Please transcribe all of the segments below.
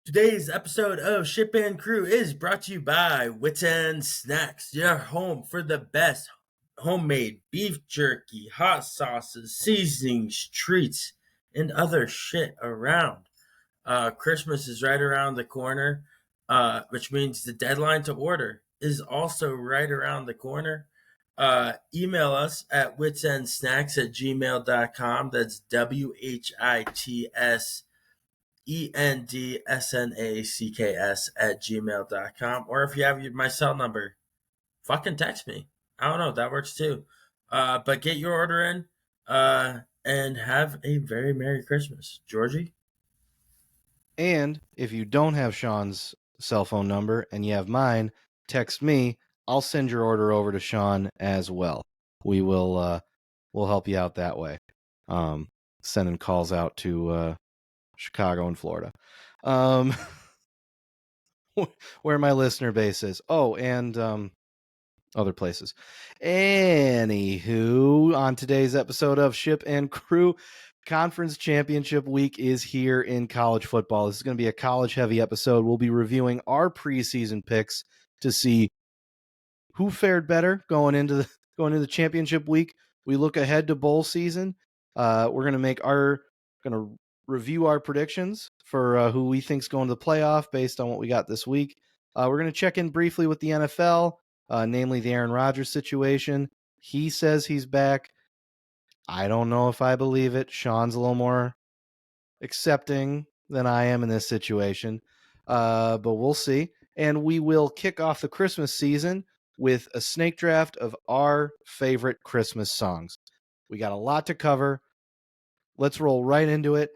Today's episode of Ship and Crew is brought to you by Wits End Snacks, your home for the best homemade beef jerky, hot sauces, seasonings, treats, and other shit around. Christmas is right around the corner, which means the deadline to order is also right around the corner. Email us at witsendsnacks@gmail.com. That's WHITSENDSNACKS@gmail.com. Or if you have my cell number, fucking text me. I don't know, that works too. But get your order in and have a very Merry Christmas. Georgie? And if you don't have Sean's cell phone number and you have mine, text me. I'll send your order over to Sean as well. We'll help you out that way. Sending calls out to Chicago and Florida. Where my listener base is. Oh, and other places. Anywho, on today's episode of Ship and Crew, Conference Championship Week is here in college football. This is going to be a college-heavy episode. We'll be reviewing our preseason picks to see who fared better going into the championship week. We look ahead to bowl season. We're going to review our predictions for who we think's going to the playoff based on what we got this week. We're going to check in briefly with the NFL, namely the Aaron Rodgers situation. He says he's back. I don't know if I believe it. Sean's a little more accepting than I am in this situation, but we'll see. And we will kick off the Christmas season with a snake draft of our favorite Christmas songs. We got a lot to cover. Let's roll right into it.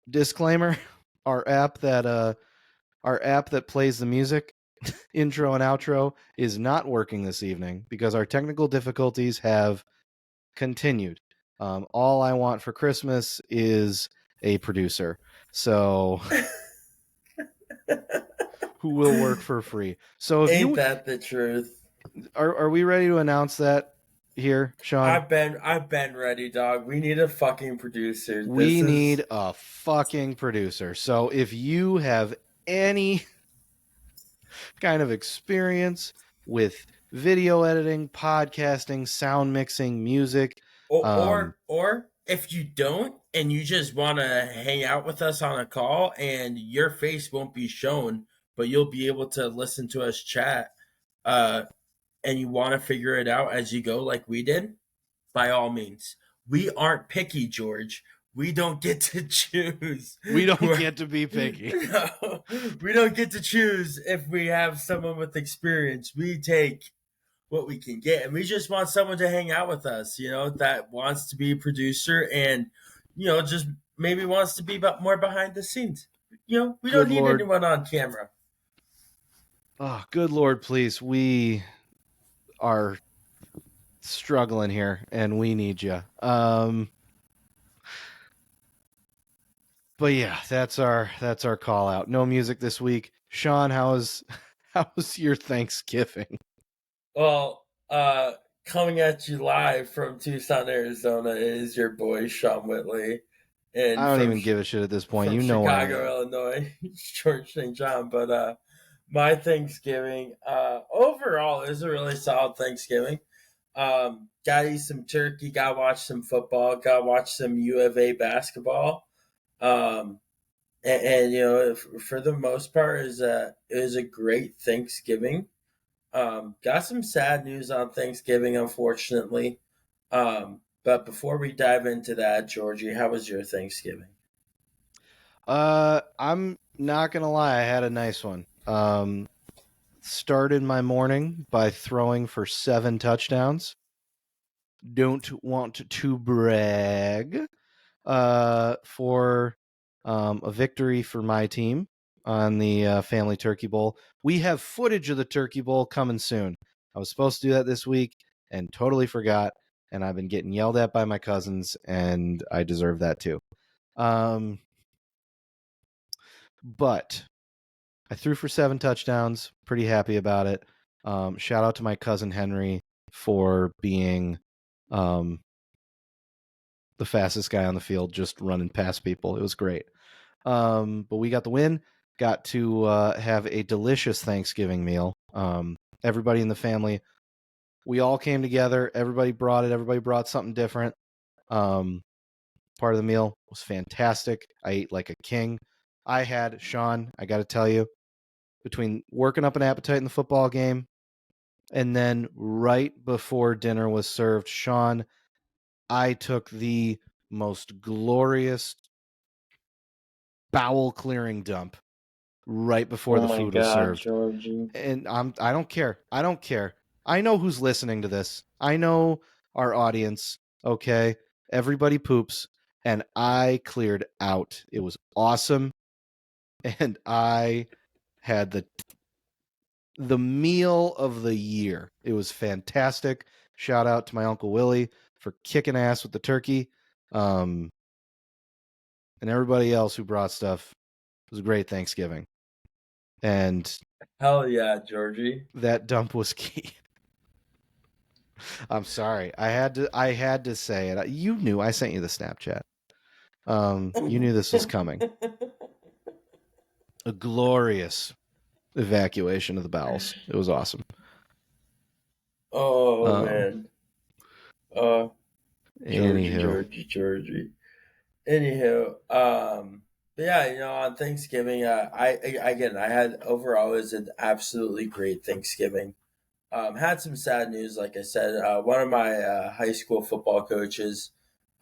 Disclaimer: our app that plays the music intro and outro is not working this evening because our technical difficulties have continued. All I want for Christmas is a producer, so who will work for free. So Ain't that the truth? Are we ready to announce that here, Sean? I've been ready, dog. We need a fucking producer. We need a fucking producer. So if you have any kind of experience with video editing, podcasting, sound mixing, music, or if you don't and you just want to hang out with us on a call and your face won't be shown, but you'll be able to listen to us chat, and you want to figure it out as you go like we did, by all means. We aren't picky, George. We don't get to choose. We don't get to be picky. No, we don't get to choose if we have someone with experience. We take what we can get, and we just want someone to hang out with us, that wants to be a producer and, just maybe wants to be more behind the scenes. We don't need anyone on camera. Oh, good Lord, please. We are struggling here and we need you. But yeah, that's our call out. No music this week. Sean, how was your Thanksgiving? Well, coming at you live from Tucson, Arizona is your boy Sean Whitley. And I don't even give a shit at this point. You know, Chicago, Illinois, George St. John. But my Thanksgiving overall is a really solid Thanksgiving. Got to eat some turkey. Got to watch some football. Got to watch some U of A basketball. And for the most part, it was a great Thanksgiving. Got some sad news on Thanksgiving, unfortunately. But before we dive into that, Georgie, how was your Thanksgiving? I'm not gonna lie, I had a nice one. Started my morning by throwing for 7 touchdowns. Don't want to brag for a victory for my team on the Family Turkey Bowl. We have footage of the Turkey Bowl coming soon. I was supposed to do that this week and totally forgot, and I've been getting yelled at by my cousins, and I deserve that too. But I threw for 7 touchdowns. Pretty happy about it. Shout out to my cousin Henry for being the fastest guy on the field, just running past people. It was great. But we got the win. Got to have a delicious Thanksgiving meal. Everybody in the family, we all came together. Everybody brought it. Everybody brought something different. Part of the meal was fantastic. I ate like a king. I had, Sean, I got to tell you, between working up an appetite in the football game and then right before dinner was served, Sean, I took the most glorious bowel clearing dump right before Oh the my food was God, served. Georgie. And I don't care. I don't care. I know who's listening to this. I know our audience, okay? Everybody poops, and I cleared out. It was awesome, and I had the meal of the year. It was fantastic. Shout out to my Uncle Willie for kicking ass with the turkey. And everybody else who brought stuff. It was a great Thanksgiving. And Hell yeah, Georgie. that dump was key. I'm sorry. I had to say it. You knew I sent you the Snapchat. You knew this was coming. A glorious evacuation of the bowels. It was awesome. Oh man. Uh Georgie, Anywho, Georgie, Georgie. Anywho, but yeah, on Thanksgiving, I had overall it was an absolutely great Thanksgiving. Had some sad news, like I said. One of my high school football coaches,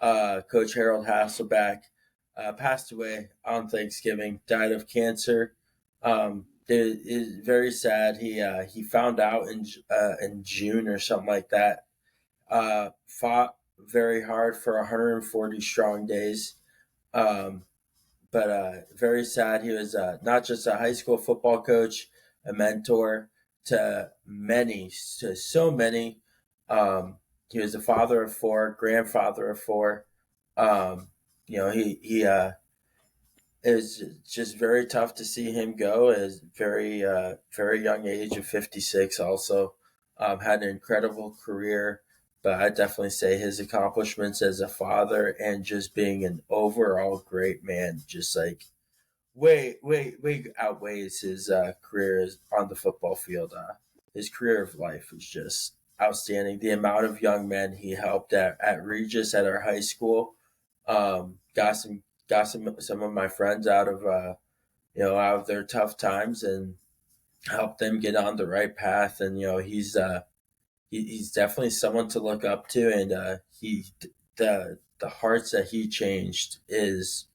Coach Harold Hasselback, passed away on Thanksgiving. Died of cancer. It is very sad. He found out in June or something like that. Fought very hard for 140 strong days. Um, but very sad. He was not just a high school football coach, a mentor to many, to so many. He was a father of four, grandfather of four. Um, he it was just very tough to see him go at his very young age of 56. Also, had an incredible career, but I definitely say his accomplishments as a father and just being an overall great man, just like way outweighs his career on the football field. His career of life was just outstanding. The amount of young men he helped at Regis at our high school, got some of my friends out of out of their tough times and helped them get on the right path. And he's definitely someone to look up to. And the hearts that he changed is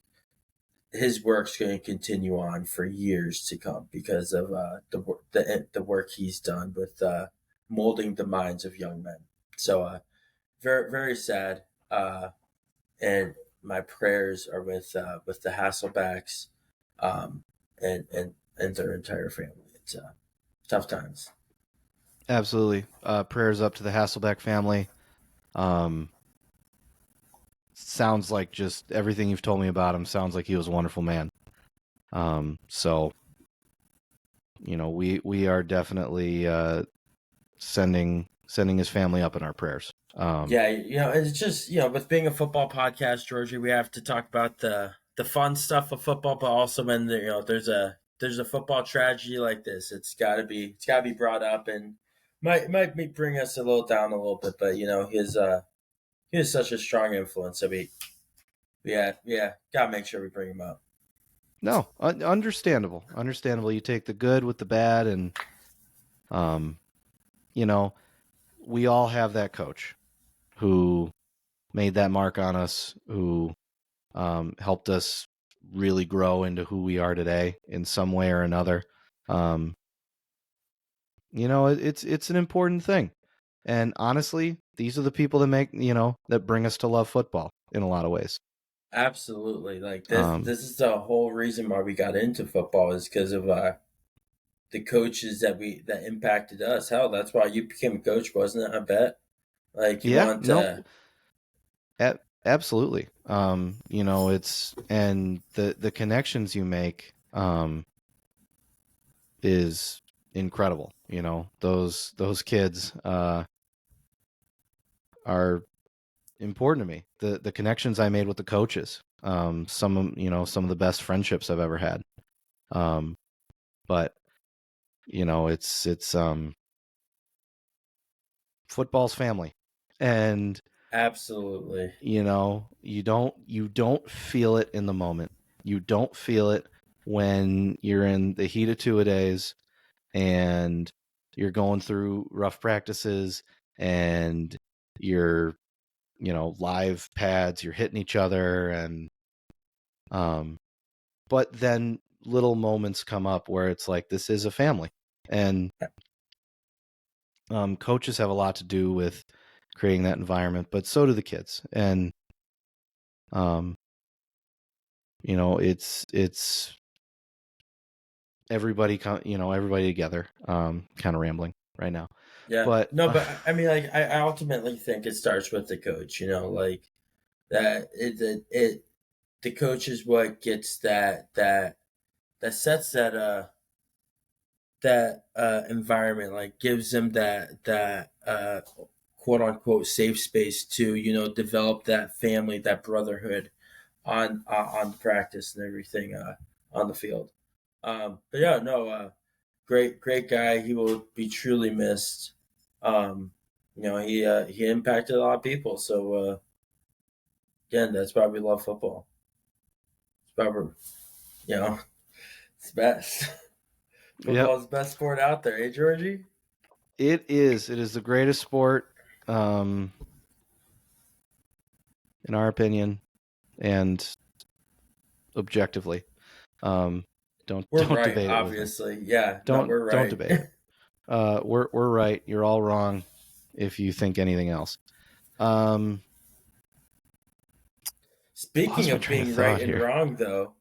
his work's going to continue on for years to come because of the work he's done with molding the minds of young men. So very very sad, and my prayers are with the Hasselbacks, um, and their entire family. It's tough times. absolutely. Prayers up to the Hasselbeck family. Um, sounds like just everything you've told me about him sounds like he was a wonderful man. So we are definitely sending his family up in our prayers. Yeah, it's just with being a football podcast, Georgie, we have to talk about the fun stuff of football, but also when there's a football tragedy like this, it's got to be brought up, and might bring us a little down a little bit, but he is such a strong influence. So yeah, gotta make sure we bring him up. No, understandable. Understandable. You take the good with the bad, and um, you know, we all have that coach who made that mark on us, who helped us really grow into who we are today in some way or another. Um, it's an important thing, and honestly, these are the people that that bring us to love football in a lot of ways. Absolutely, like this. Um, This is the whole reason why we got into football is because of the coaches that impacted us. Hell, that's why you became a coach, wasn't it? I bet. Like you yeah, want no, to. absolutely. It's and the connections you make is incredible. Those kids are important to me. The connections I made with the coaches, some of the best friendships I've ever had. But it's football's family, and Absolutely. you don't feel it in the moment. You don't feel it when you're in the heat of two-a-days and you're going through rough practices and you're live pads, you're hitting each other, and but then little moments come up where it's like, this is a family, and coaches have a lot to do with creating that environment, but so do the kids. And it's everybody everybody together. Kind of rambling right now, Yeah. but No, but I mean, like, I ultimately think it starts with the coach. Like that. The coach is what gets that sets that environment, like gives them that quote unquote safe space to develop that family, that brotherhood on the practice and everything on the field. But yeah, no, great guy. He will be truly missed. He impacted a lot of people. So again, that's probably love football. It's probably you know it's best. yep, Football is the best sport out there, eh, Georgie? it is the greatest sport, in our opinion, and objectively. Um, don't We're don't right, debate it with me. obviously. Yeah, no, Don't we're don't right. debate it. We're right. You're all wrong if you think anything else. Speaking Lost my of train of being right thought and here. wrong, though,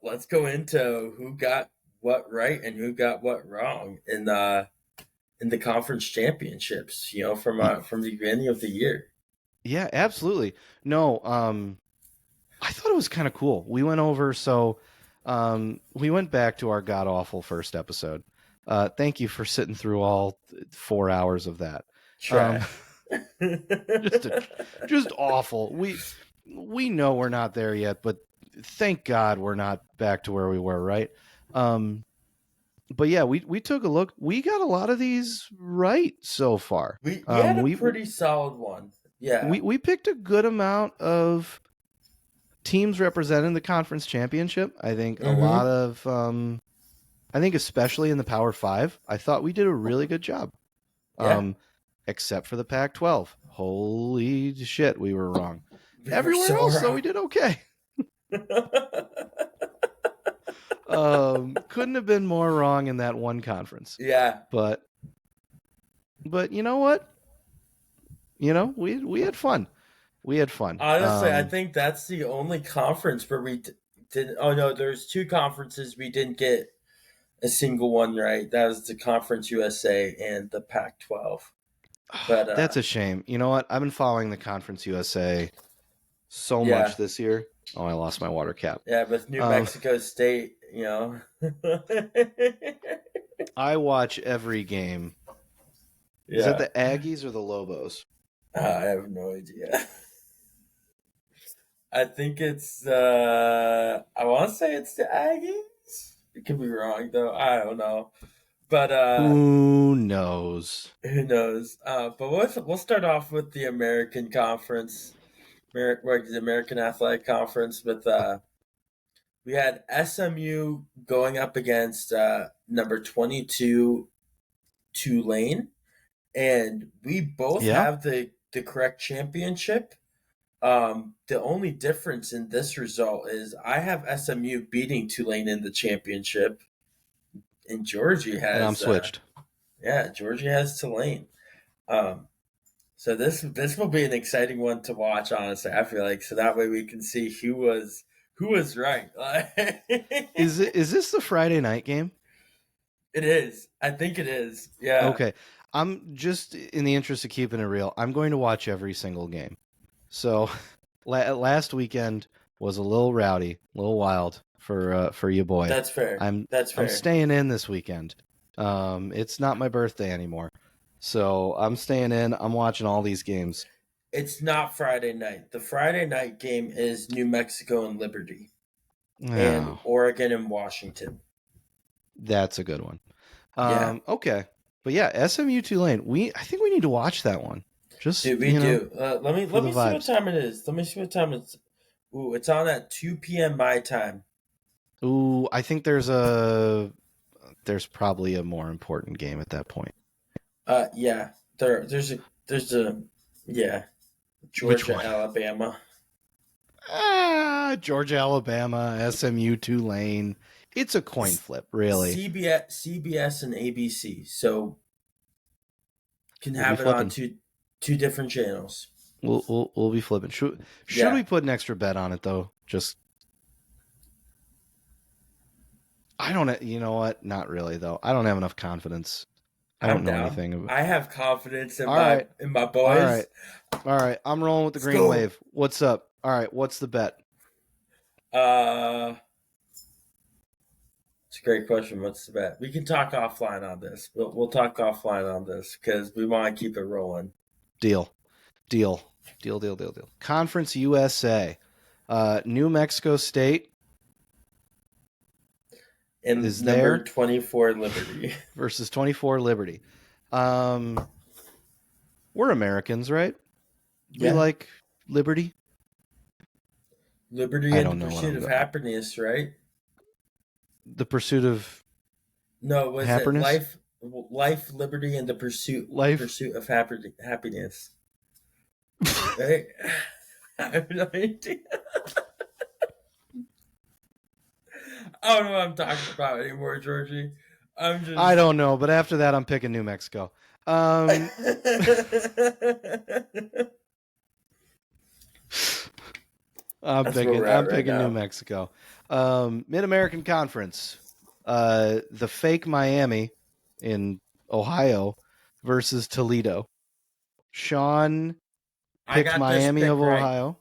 let's go into who got what right and who got what wrong in the conference championships. From the beginning of the year. Yeah, absolutely. No, I thought it was kind of cool. We went over, so we went back to our god awful first episode. Thank you for sitting through all 4 hours of that. Um, Trash. just just awful. We know we're not there yet, but thank God we're not back to where we were, right? But yeah, we took a look. We got a lot of these right so far. We had a We pretty solid one. Yeah. we picked a good amount of teams representing the conference championship. I think a lot Mm-hmm. of I think especially in the Power Five, I thought we did a really good job. Yeah. Um, except for the Pac-12. Holy shit, we were wrong. We were Everywhere so else, though, we wrong. did okay. Couldn't have been more wrong in that one conference. Yeah. But you know what? We had fun. We had fun. Honestly, I think that's the only conference where we didn't. Oh no, there's two conferences we didn't get a single one right. That was the Conference USA and the Pac-12. But That's a shame. You know what? I've been following the Conference USA so yeah, much this year. Oh, I lost my water cap. yeah, with New Um, Mexico State, I watch every game. Is that yeah, the Aggies or the Lobos? I have no idea. I think it's I want to say it's the Aggies. It could be wrong though. I don't know. But Who knows? who knows? But we'll start off with the American Conference, the American Athletic Conference. With we had SMU going up against number 22 Tulane, and we both Yeah. have the correct championship. The only difference in this result is I have SMU beating Tulane in the championship, and Georgie And I'm has switched. Georgie has Tulane. Um, so this will be an exciting one to watch. Honestly, I feel like so that way we can see who was right. Is this the Friday night game? It is. I think it is. Yeah, Okay. I'm just in the interest of keeping it real. I'm going to watch every single game. So last weekend was a little rowdy, a little wild for you boy. that's fair. That's I'm fair. staying in this weekend. It's not my birthday anymore. So I'm staying in. I'm watching all these games. It's not Friday night. The Friday night game is New Mexico and Liberty, and No, Oregon and Washington. that's a good one. Yeah, Okay, but yeah, SMU Tulane. I think we need to watch that one. Just dude, we do. for Let the me see what vibes. time it is. Let me see what time it's. Ooh, it's on at 2 p.m. my time. Ooh, I think there's probably a more important game at that point. Yeah. There's a yeah, Which Georgia, one? Alabama. Georgia, Alabama, SMU, Tulane. It's a coin flip, really. CBS and ABC. So can We'll be have it on flipping. two different channels. We'll be flipping. Should Yeah, we put an extra bet on it though? Just I don't. You know what? Not really though. I don't have enough confidence. I I'm don't know down. anything about. I have confidence All right, in my all right, boys. all right. I'm rolling with the Let's green go. wave. What's up? All right. What's the bet? Uh, it's a great question. What's the bet? We can talk offline on this. We'll talk offline on this because we want to keep it rolling. Deal. Deal. Deal. Conference USA. New Mexico State And is number there 24 Liberty. versus 24 Liberty. Um, we're Americans, right? We Yeah, like liberty. Liberty I and the don't know what pursuit I'm of going. happiness, right? The pursuit of No, was it happiness, life, liberty, and the life. pursuit of happiness? Right? I have no idea. I don't know what I'm talking about anymore, Georgie. I'm I just. don't know, but after that, I'm picking New Mexico. Um, That's where we're I'm at right picking New now. Mexico. Mid American Conference. The fake Miami in Ohio versus Toledo. Sean I picked got this Miami of pick right. Ohio.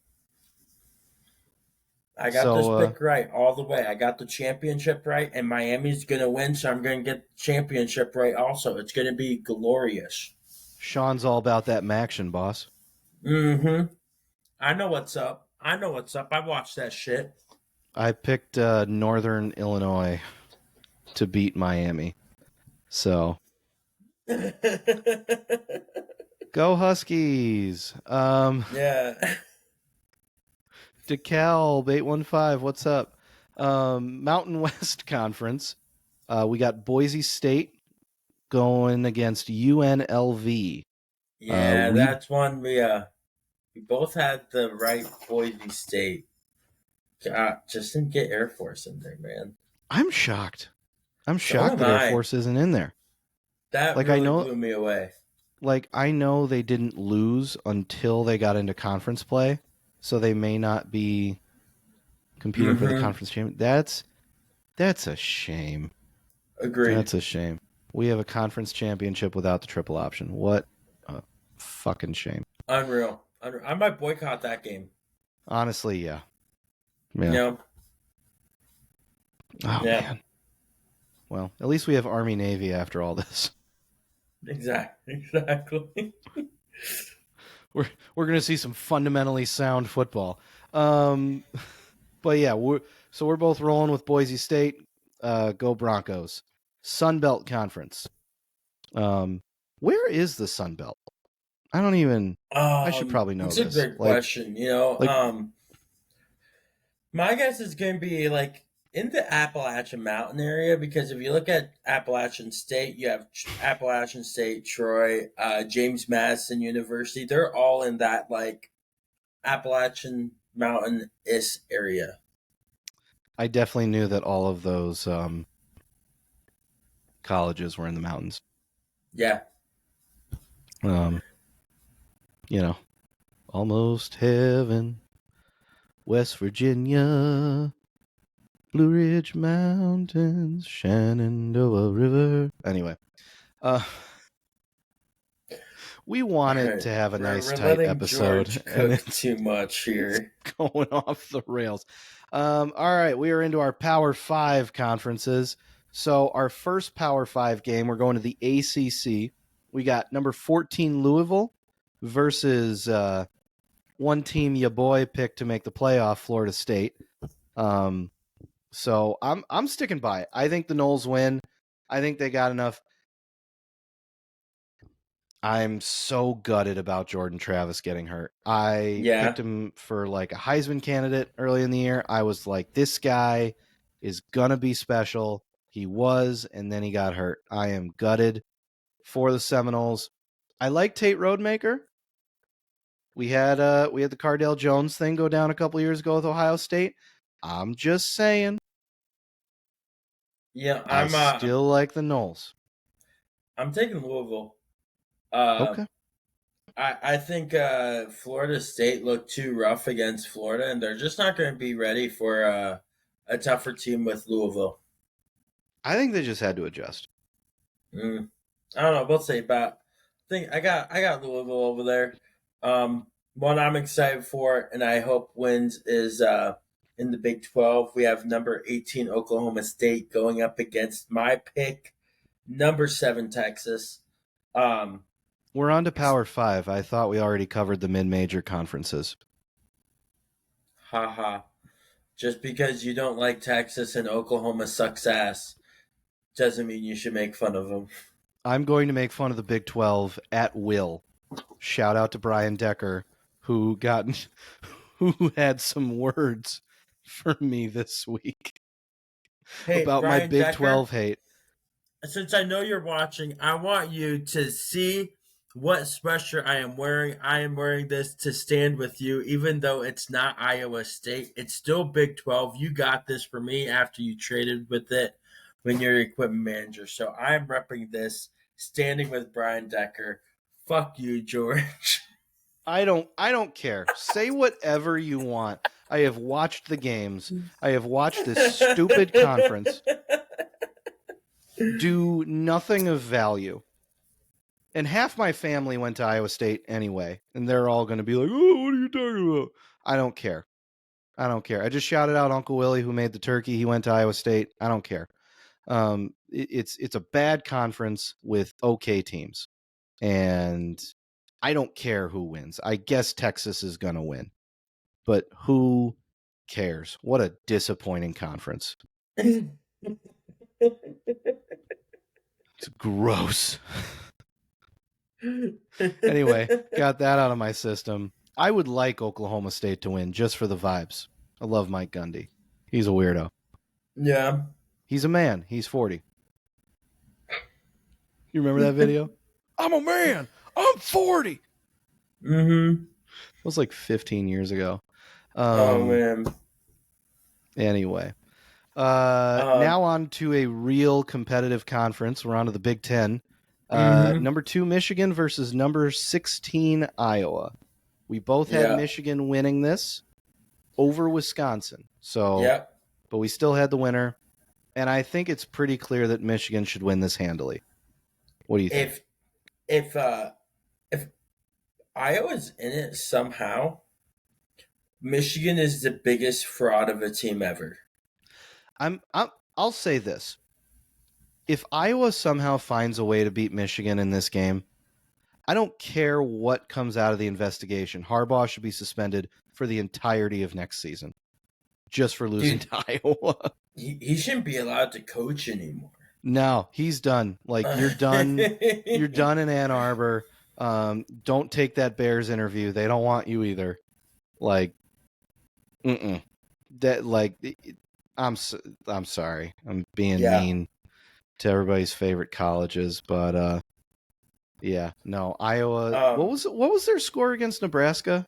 I got this So pick right all the way. I got the championship right, and Miami's going to win, so I'm going to get the championship right also. It's going to be glorious. Sean's all about that Maction, boss. Mm-hmm. I know what's up. I know what's up. I watched that shit. I picked Northern Illinois to beat Miami. So go Huskies. Yeah. DeKalb 815. What's up? Mountain West Conference. We got Boise State going against UNLV. Yeah, We that's one we both had the right Boise State. God, just didn't get Air Force in there, man. I'm shocked. I'm So shocked am that Air I. Force isn't in there. That Like I really know blew me away. I know they didn't lose until they got into conference play, so they may not be competing for the Mm-hmm. conference champion. That's a shame. Agreed. That's a shame. We have a conference championship without the triple option. What a fucking shame. Unreal. Unreal. I might boycott that game. Honestly, yeah. You Yeah. know? Oh Yeah. man. Well, at least we have Army Navy after all this. Exactly. We're gonna see some fundamentally sound football. Um, but yeah, we're both rolling with Boise State. Go Broncos. Sun Belt Conference. Um, where is the Sun Belt? I don't even. I should probably know It's a this. great question. Like My guess is going to be like in the Appalachian Mountain area because if you look at Appalachian State, you have Appalachian State, Troy, James Madison University. They're all in that like Appalachian Mountain is area. I definitely knew that all of those colleges were in the mountains. Yeah. Um, you know, almost heaven, West Virginia, Blue Ridge Mountains, Shenandoah River. Anyway, uh, we All wanted right. to have a nice We're tight letting episode, George and cook it's too much here. going off the rails. All right, we are into our Power 5 conferences. So our first Power 5 game, we're going to the ACC. We got number 14 Louisville versus one team your boy picked to make the playoff, Florida State. So I'm sticking by it. I think the Noles win. I think they got enough. I'm so gutted about Jordan Travis getting hurt. I picked Yeah. him for like a Heisman candidate early in the year. I was like, this guy is gonna be special. He was, and then he got hurt. I am gutted for the Seminoles. I like Tate Rodemaker. We had the Cardale Jones thing go down a couple years ago with Ohio State. I'm just saying, Yeah, I still like the Noles. I'm taking Louisville. Uh, Okay. I think Florida State looked too rough against Florida, and they're just not going to be ready for a tougher team with Louisville. I think they just had to adjust. I don't know. We'll see, but I got Louisville over there. One I'm excited for, and I hope wins is in the Big 12. We have number 18 Oklahoma State going up against my pick, number 7 Texas. Um, We're on to Power 5. I thought we already covered the mid-major conferences. Haha. Just because you don't like Texas and Oklahoma sucks ass doesn't mean you should make fun of them. I'm going to make fun of the Big 12 at will. Shout out to Brian Decker, who had some words for me this week Hey, about my Brian Big Decker, 12 hate. since I know you're watching, I want you to see what sweatshirt I am wearing. I am wearing this to stand with you, even though it's not Iowa State. It's still Big 12. You got this for me after you traded with it when you're equipment manager. So I'm repping this, standing with Brian Decker. Fuck you, George. I don't care. Say whatever you want. I have watched the games. I have watched this stupid conference do nothing of value. And half my family went to Iowa State anyway, and they're all going to be like, "Oh, what are you talking about?" I don't care. I don't care. I just shouted out Uncle Willie who made the turkey. He went to Iowa State. I don't care. It's a bad conference with okay teams, and I don't care who wins. I guess Texas is going to win, but who cares? What a disappointing conference. It's gross. Anyway, got that out of my system. I would like Oklahoma State to win just for the vibes. I love Mike Gundy. He's a weirdo. Yeah. He's a man. He's 40. You remember that video? I'm a man. I'm 40. Mm-hmm. It was like 15 years ago. Oh man. Anyway, now on to a real competitive conference. We're on to the Big Ten. Number 2 Michigan versus number 16 Iowa. We both had Michigan winning this over Wisconsin. So, but we still had the winner, and I think it's pretty clear that Michigan should win this handily. What do you think? If Iowa's in it somehow, Michigan is the biggest fraud of a team ever. I'll say this. If Iowa somehow finds a way to beat Michigan in this game, I don't care what comes out of the investigation. Harbaugh should be suspended for the entirety of next season just for losing to Iowa. He shouldn't be allowed to coach anymore. No, he's done. Like, you're done. You're done in Ann Arbor. Don't take that Bears interview. They don't want you either. Like, that, like, I'm sorry. I'm being mean to everybody's favorite colleges, but yeah, no, Iowa. What was their score against Nebraska?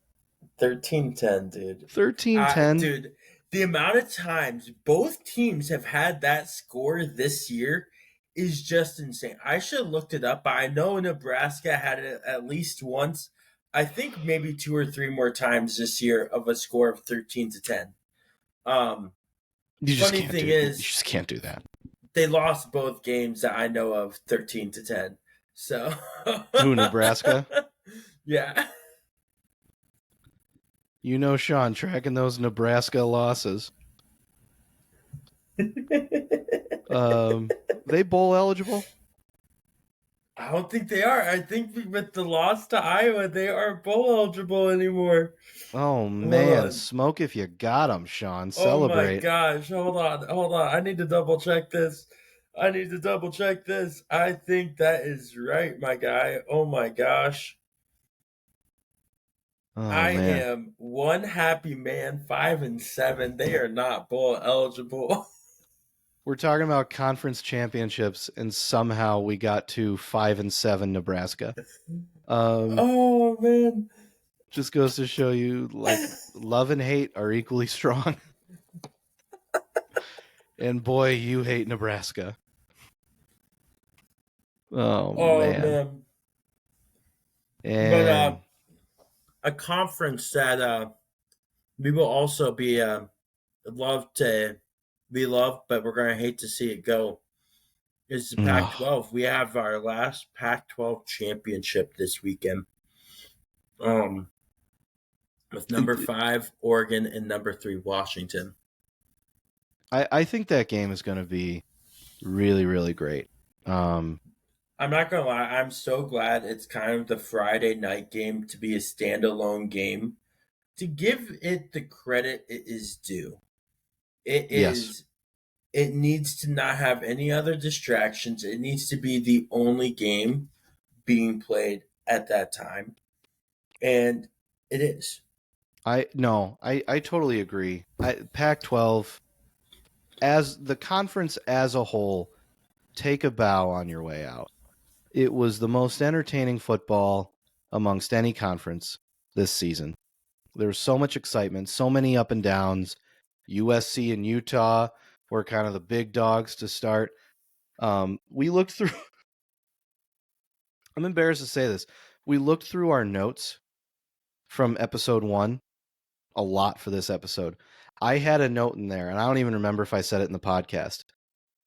13-10, dude. 13-10. Dude, the amount of times both teams have had that score this year is just insane. I should have looked it up, but I know Nebraska had it at least once. I think maybe 2 or 3 more times this year of a score of 13-10. You just can't do that. They lost both games that I know of 13-10. So who, Nebraska? Yeah. You know, Sean, tracking those Nebraska losses. They bowl eligible? I don't think they are. I think with the loss to Iowa, they aren't bowl eligible anymore. Oh Hold man, on. smoke if you got 'em, Sean. Oh my Celebrate. gosh. Hold on. I need to double check this. I need to double check this. I think that is right, my guy. Oh my gosh. Oh I man. am one happy man, 5-7. They are not bowl eligible. We're talking about conference championships, and somehow we got to 5-7 Nebraska. Oh man. Just goes to show you, like, love and hate are equally strong. And boy, you hate Nebraska. Oh Oh man. man. But And a conference that we will also be love to be loved, but we're gonna hate to see it go. Is the oh, Pac-12? We have our last Pac-12 championship this weekend. Um, with number it, 5 Oregon and number 3 Washington. I think that game is going to be really, really great. I'm not gonna lie, I'm so glad it's kind of the Friday night game to be a standalone game. To give it the credit it is due. It Yes, is it needs to not have any other distractions. It needs to be the only game being played at that time. And it is. I totally agree. Pac-12 as the conference as a whole, take a bow on your way out. It was the most entertaining football amongst any conference this season. There was so much excitement, so many up and downs. USC and Utah were kind of the big dogs to start. We looked through. I'm embarrassed to say this. We looked through our notes from episode 1 a lot for this episode. I had a note in there, and I don't even remember if I said it in the podcast.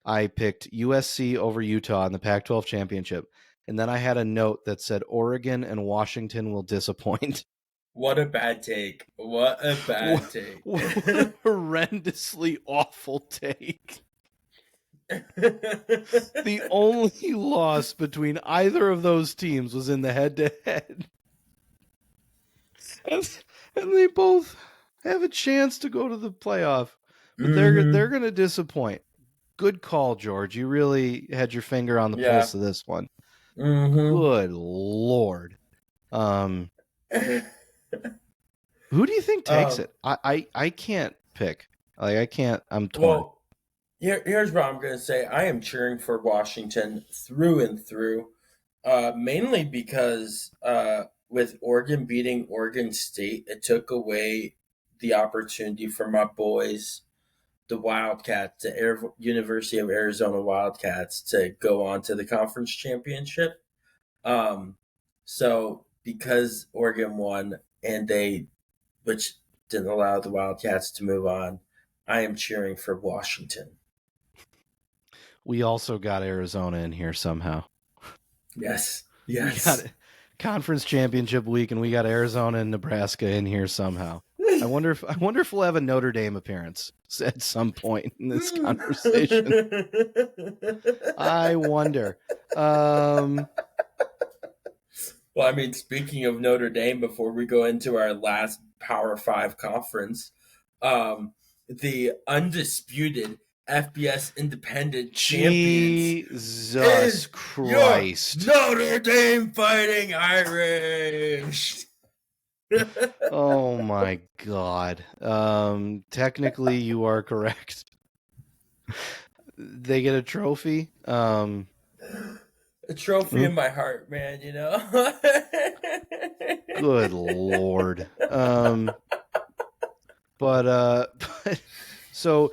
I picked USC over Utah in the Pac-12 championship, and then I had a note that said Oregon and Washington will disappoint. What a bad take. What a what, bad take. what a horrendously awful take. The only loss between either of those teams was in the head-to-head. And they both have a chance to go to the playoff, but they're going to disappoint. Good call, George. You really had your finger on the Yeah. pulse of this one. Mm-hmm. Good Lord. Who do you think takes um, it? I can't pick. Like, I can't. I'm torn. well, here's what I'm going to say. I am cheering for Washington through and through, mainly because with Oregon beating Oregon State, it took away the opportunity for my boys, the Wildcats, the University of Arizona Wildcats, to go on to the conference championship. Um, so because Oregon won and which didn't allow the Wildcats to move on, I am cheering for Washington. We also got Arizona in here somehow. Yes, We got yes. it. Conference championship week, and we got Arizona and Nebraska in here somehow. I wonder if we'll have a Notre Dame appearance at some point in this conversation. I wonder. Well, I mean, speaking of Notre Dame, before we go into our last Power Five conference, the undisputed FBS independent champions Jesus is your Christ. Notre Dame Fighting Irish. Oh my God. Technically, you are correct. They get a trophy. A trophy in my heart, man, you know? Good Lord. But so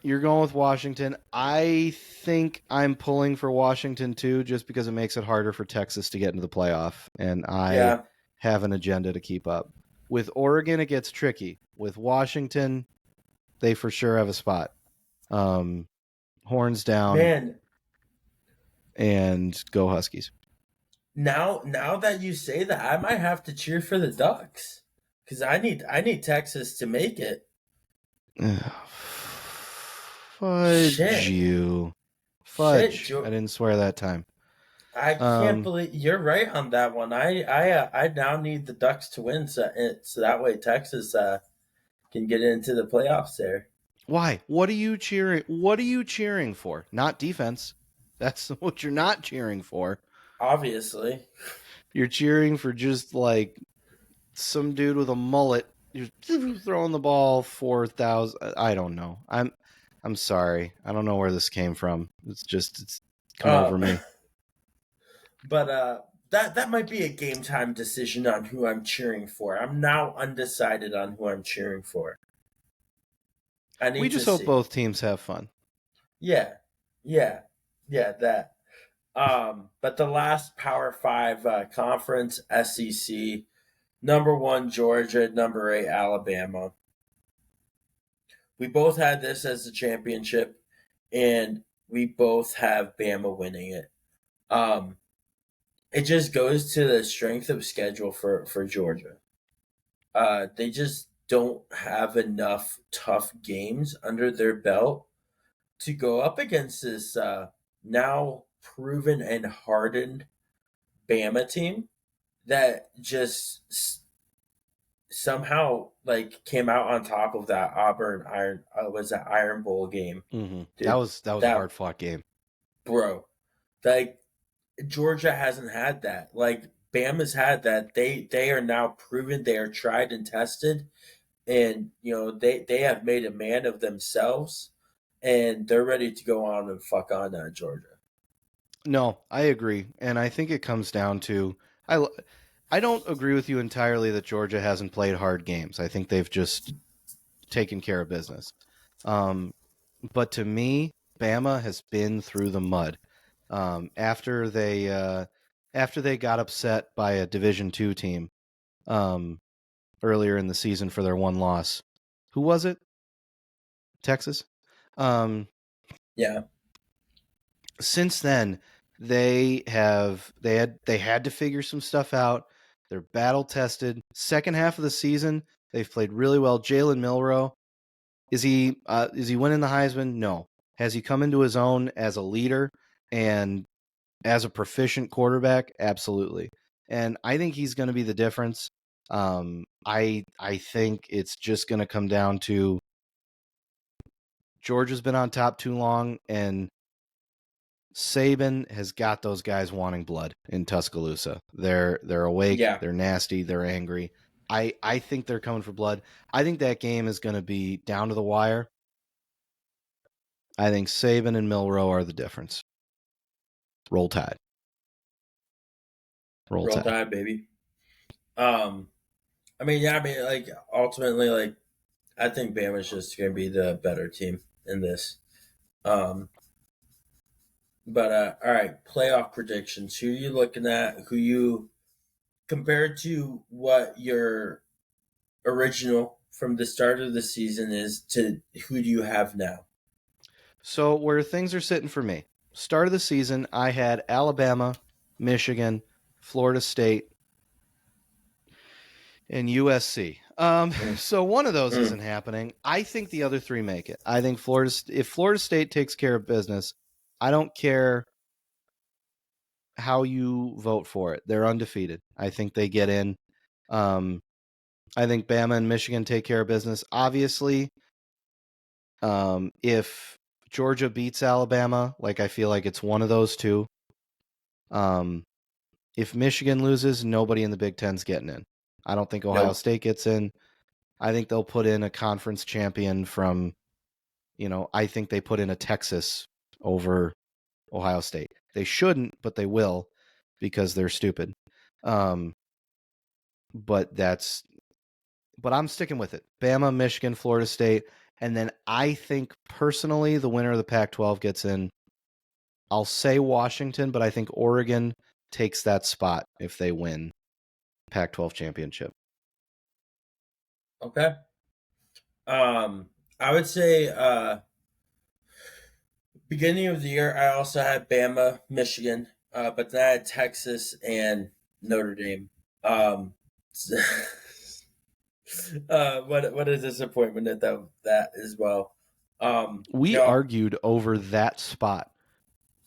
you're going with Washington. I think I'm pulling for Washington too, just because it makes it harder for Texas to get into the playoff, and I Yeah. have an agenda to keep up. With Oregon, it gets tricky. With Washington, they for sure have a spot. Horns down Man, and go Huskies. now that you say that, I might have to cheer for the Ducks cuz I need Texas to make it. Fudge Shit. you. Shit, Fudge. I didn't swear that time. I can't Um, believe you're right on that one. I now need the Ducks to win, so that way Texas can get into the playoffs there. why? What are you cheering? What are you cheering for? Not defense. That's what you're not cheering for. Obviously, You're cheering for just like some dude with a mullet. You're throwing the ball 4,000. I don't know. I'm sorry. I don't know where this came from. It's come uh, over me. but that might be a game time decision on who I'm cheering for. I'm now undecided on who I'm cheering for. I We need to just hope see. both teams have fun. Yeah, yeah, yeah. That. But the last Power Five conference, SEC, number one Georgia, number eight Alabama. We both had this as a championship, and we both have Bama winning it. Um, it just goes to the strength of schedule for Georgia. They just don't have enough tough games under their belt to go up against this now proven and hardened Bama team that just somehow like came out on top of that Auburn Iron was that Iron Bowl game, That dude. was a That hard fought game. bro, like Georgia hasn't had that. Like Bama's had that. They are now proven. They are tried and tested, and they have made a man of themselves, and they're ready to go on and fuck on Georgia. No, I agree, and I think it comes down to I. I don't agree with you entirely that Georgia hasn't played hard games. I think they've just taken care of business. Um, but to me, Bama has been through the mud. Um, after they uh, after they got upset by a Division two team um, earlier in the season for their one loss. Who was it? Texas. Um, Yeah, since then, they had to figure some stuff out. They're battle tested. Second half of the season, they've played really well. Jalen Milroe, is he winning the Heisman? No. Has he come into his own as a leader and as a proficient quarterback? Absolutely. And I think he's going to be the difference. I think it's just going to come down to Georgia's been on top too long, and Saban has got those guys wanting blood in Tuscaloosa. They're awake, yeah. they're nasty, they're angry. I think they're coming for blood. I think that game is going to be down to the wire. I think Saban and Milroe are the difference. Roll Tide. Roll Roll Tide. Tide, baby. Um, I mean, yeah, I mean, like ultimately, like I think Bama's just going to be the better team in this. Um, but all right, playoff predictions. Who are you looking at? Who you compared to what your original from the start of the season is to who do you have now? So where things are sitting for me. Start of the season, I had Alabama, Michigan, Florida State, and USC. Mm, So one of those mm, isn't happening. I think the other three make it. I think if Florida State takes care of business, I don't care how you vote for it. They're undefeated. I think they get in. Um, I think Bama and Michigan take care of business. Obviously, if Georgia beats Alabama, like I feel like it's one of those two. Um, if Michigan loses, nobody in the Big Ten's getting in. I don't think Ohio nope. State gets in. I think they'll put in a conference champion from, I think they put in a Texas over Ohio State. They shouldn't, but they will because they're stupid. Um, but I'm sticking with it. Bama, Michigan, Florida State, and then I think personally the winner of the Pac-12 gets in. I'll say Washington, but I think Oregon takes that spot if they win Pac-12 championship. Okay. I would say beginning of the year I also had Bama, Michigan, but then I had Texas and Notre Dame. Um, what a disappointment that as well. Um, you We know, argued over that spot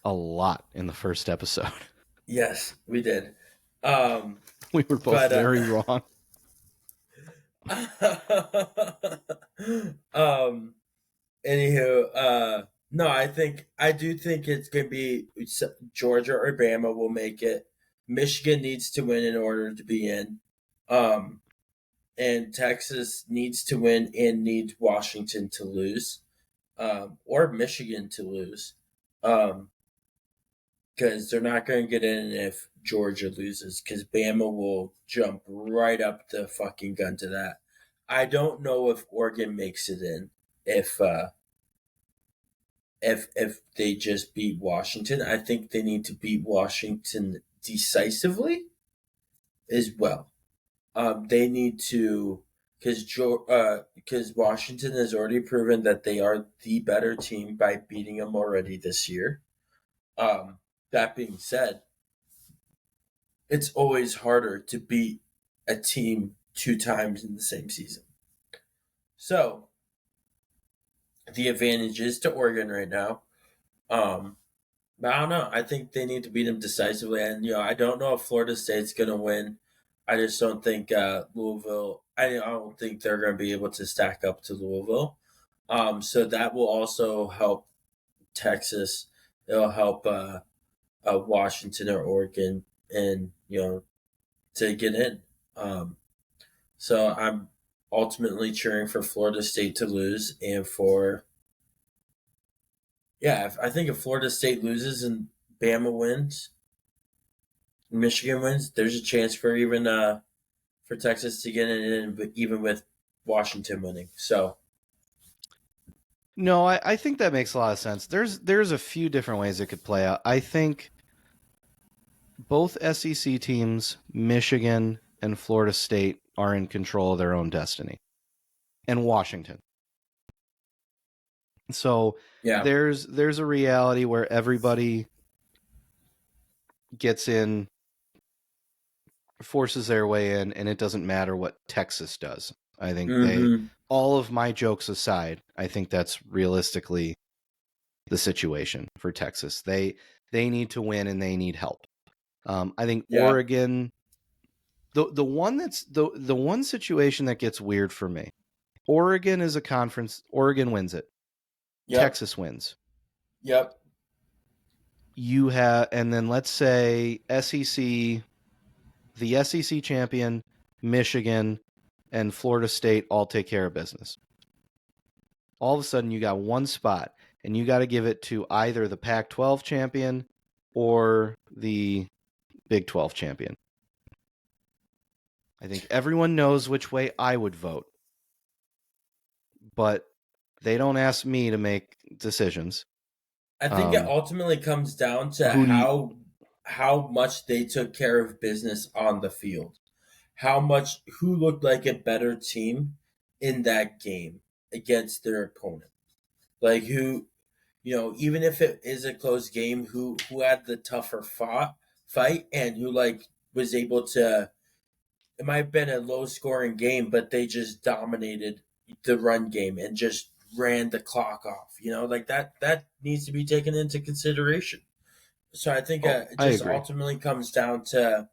a lot in the first episode. Yes, we did. Um, We were both but very wrong. um, anywho, no, I do think it's gonna be Georgia or Bama will make it. Michigan needs to win in order to be in. Um, and Texas needs to win and needs Washington to lose, or Michigan to lose, because they're not going to get in if Georgia loses, because Bama will jump right up the fucking gun to that. I don't know if Oregon makes it in if if they just beat Washington. I think they need to beat Washington decisively as well. They need to because Washington has already proven that they are the better team by beating them already this year. Um, that being said, it's always harder to beat a team two times in the same season. So the advantage is to Oregon right now. Um, but I don't know. I think they need to beat them decisively, and I don't know if Florida State's going to win. I just don't think Louisville. I don't think they're going to be able to stack up to Louisville. So that will also help Texas. It'll help Washington or Oregon, and to get in. Um, so I'm ultimately cheering for Florida State to lose, and for I think if Florida State loses and Bama wins, Michigan wins, there's a chance for even for Texas to get in, even with Washington winning. So No, I think that makes a lot of sense. There's a few different ways it could play out. I think both SEC teams, Michigan and Florida State, are in control of their own destiny, and Washington. So yeah, there's a reality where everybody gets in, forces their way in, and it doesn't matter what Texas does. I think mm-hmm. all of my jokes aside, I think that's realistically the situation for Texas. They need to win and they need help. I think Yeah, Oregon, the one that's the one situation that gets weird for me. Oregon is a conference. Oregon wins it. yep, Texas wins. yep, You have, and then let's say SEC, the SEC champion, Michigan, and Florida State all take care of business. All of a sudden, you got one spot, and you got to give it to either the Pac-12 champion or the Big 12 champion. I think everyone knows which way I would vote, but they don't ask me to make decisions. I think it ultimately comes down to Who do you? how much they took care of business on the field, how much who looked like a better team in that game against their opponent, like who even if it is a close game, who had the tougher fight and who was able to. It might have been a low scoring game, but they just dominated the run game and just ran the clock off. Like that needs to be taken into consideration. So I think Oh, it I just agree. ultimately comes down to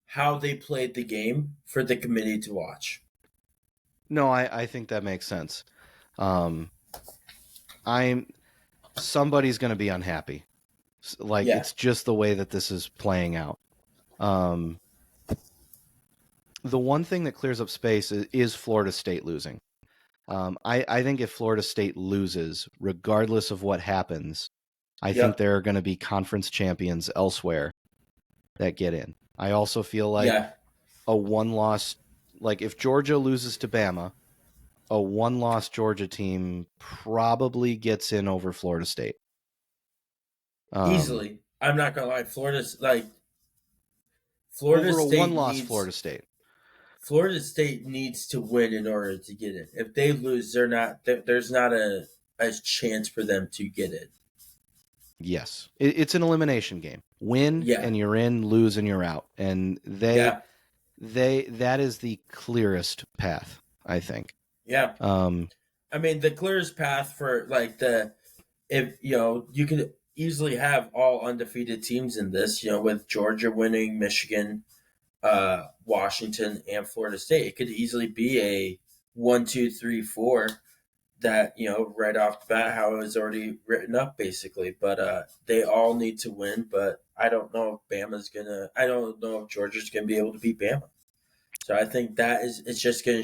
how they played the game for the committee to watch. No, I think that makes sense. Um, I'm somebody's going to be unhappy. Like Yeah. it's just the way that this is playing out. Um, the one thing that clears up space is Florida State losing. I think if Florida State loses, regardless of what happens, I think Yep. there are going to be conference champions elsewhere that get in. I also feel like Yeah. a one-loss, like if Georgia loses to Bama, a one-loss Georgia team probably gets in over Florida State. Um, Easily. I'm not gonna lie. Florida over a State one-loss needs Florida State. Florida State needs to win in order to get in. If they lose, they're not. There's not a chance for them to get in. Yes, it's an elimination game. Win Yeah. and you're in, lose and you're out. And Yeah. that is the clearest path, I think. Yeah. Um, I mean, the clearest path for like the if you could easily have all undefeated teams in this. With Georgia winning, Michigan, Washington, and Florida State, it could easily be a 1, 2, 3, 4 that right off the bat how it was already written up basically. But they all need to win. But I don't know if Bama's gonna. I don't know if Georgia's gonna be able to beat Bama. So I think it's just gonna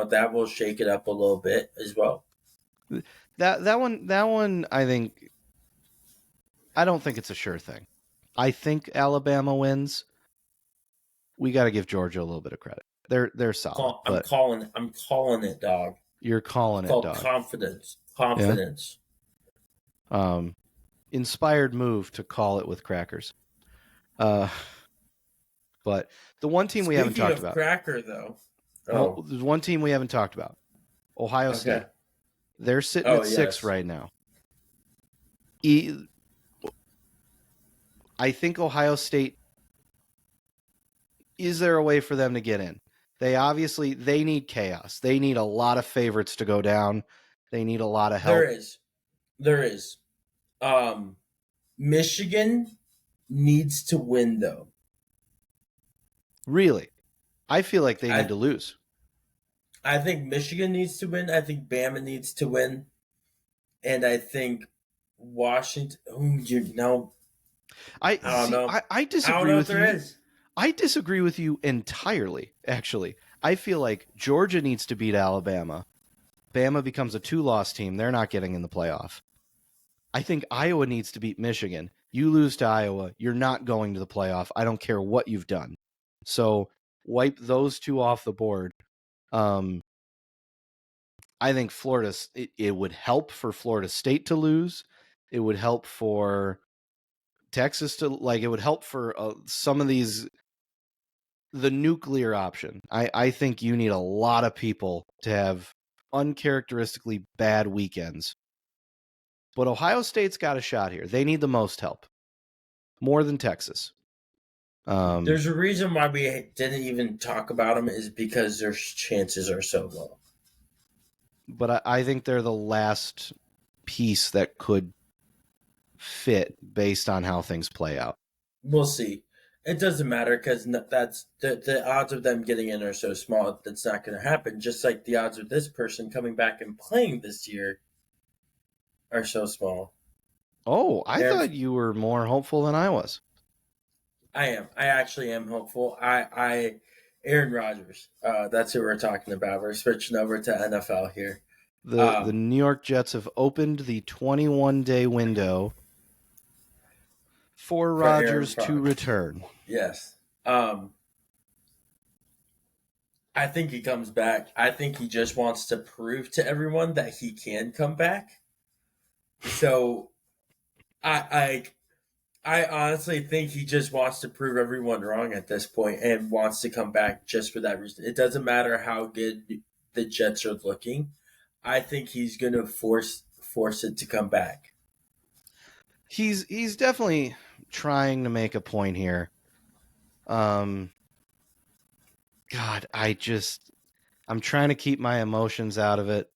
that will shake it up a little bit as well. That one I don't think it's a sure thing. I think Alabama wins. We got to give Georgia a little bit of credit. They're solid. I'm calling it, dog. You're calling It's it, called dog. confidence. Confidence. Yeah? Inspired move to call it with crackers. But the one team we haven't talked about. Cracker, though. Well, there's one team we haven't talked about. Ohio State. They're sitting at 6 right now. I think Ohio State, is there a way for them to get in? They need chaos. They need a lot of favorites to go down. They need a lot of help. There is. Michigan needs to win, though. Really? I feel like they need to lose. I think Michigan needs to win. I think Bama needs to win. And I think Washington. I don't know. I disagree with you. I disagree with you entirely, actually. I feel like Georgia needs to beat Alabama. Bama becomes a 2-loss team. They're not getting in the playoff. I think Iowa needs to beat Michigan. You lose to Iowa, you're not going to the playoff. I don't care what you've done. So wipe those two off the board. I think Florida, it would help for Florida State to lose. It would help for Texas to, it would help for some of these, the nuclear option. I think you need a lot of people to have uncharacteristically bad weekends. But Ohio State's got a shot here. They need the most help. More than Texas. There's a reason why we didn't even talk about them is because their chances are so low. But I think they're the last piece that could fit based on how things play out. We'll see. It doesn't matter because that's the odds of them getting in are so small that's not going to happen. Just like the odds of this person coming back and playing this year are so small. Oh, I thought you were more hopeful than I was. I am. I actually am hopeful. Aaron Rodgers. That's who we're talking about. We're switching over to NFL here. The New York Jets have opened the 21-day window for Rodgers to return. Yes. I think he comes back. I think he just wants to prove to everyone that he can come back. So I honestly think he just wants to prove everyone wrong at this point and wants to come back just for that reason. It doesn't matter how good the Jets are looking. I think he's going to force it to come back. He's definitely trying to make a point here. God, I'm trying to keep my emotions out of it.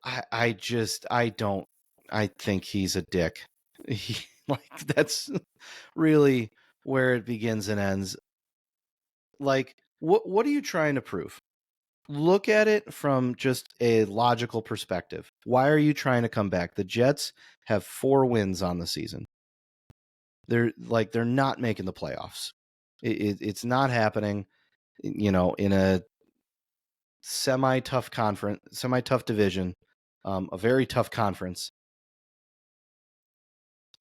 I think he's a dick. That's really where it begins and ends. What are you trying to prove? Look at it from just a logical perspective. Why are you trying to come back? The Jets have 4 wins on the season. They're not making the playoffs. It's not happening, in a semi-tough division, a very tough conference.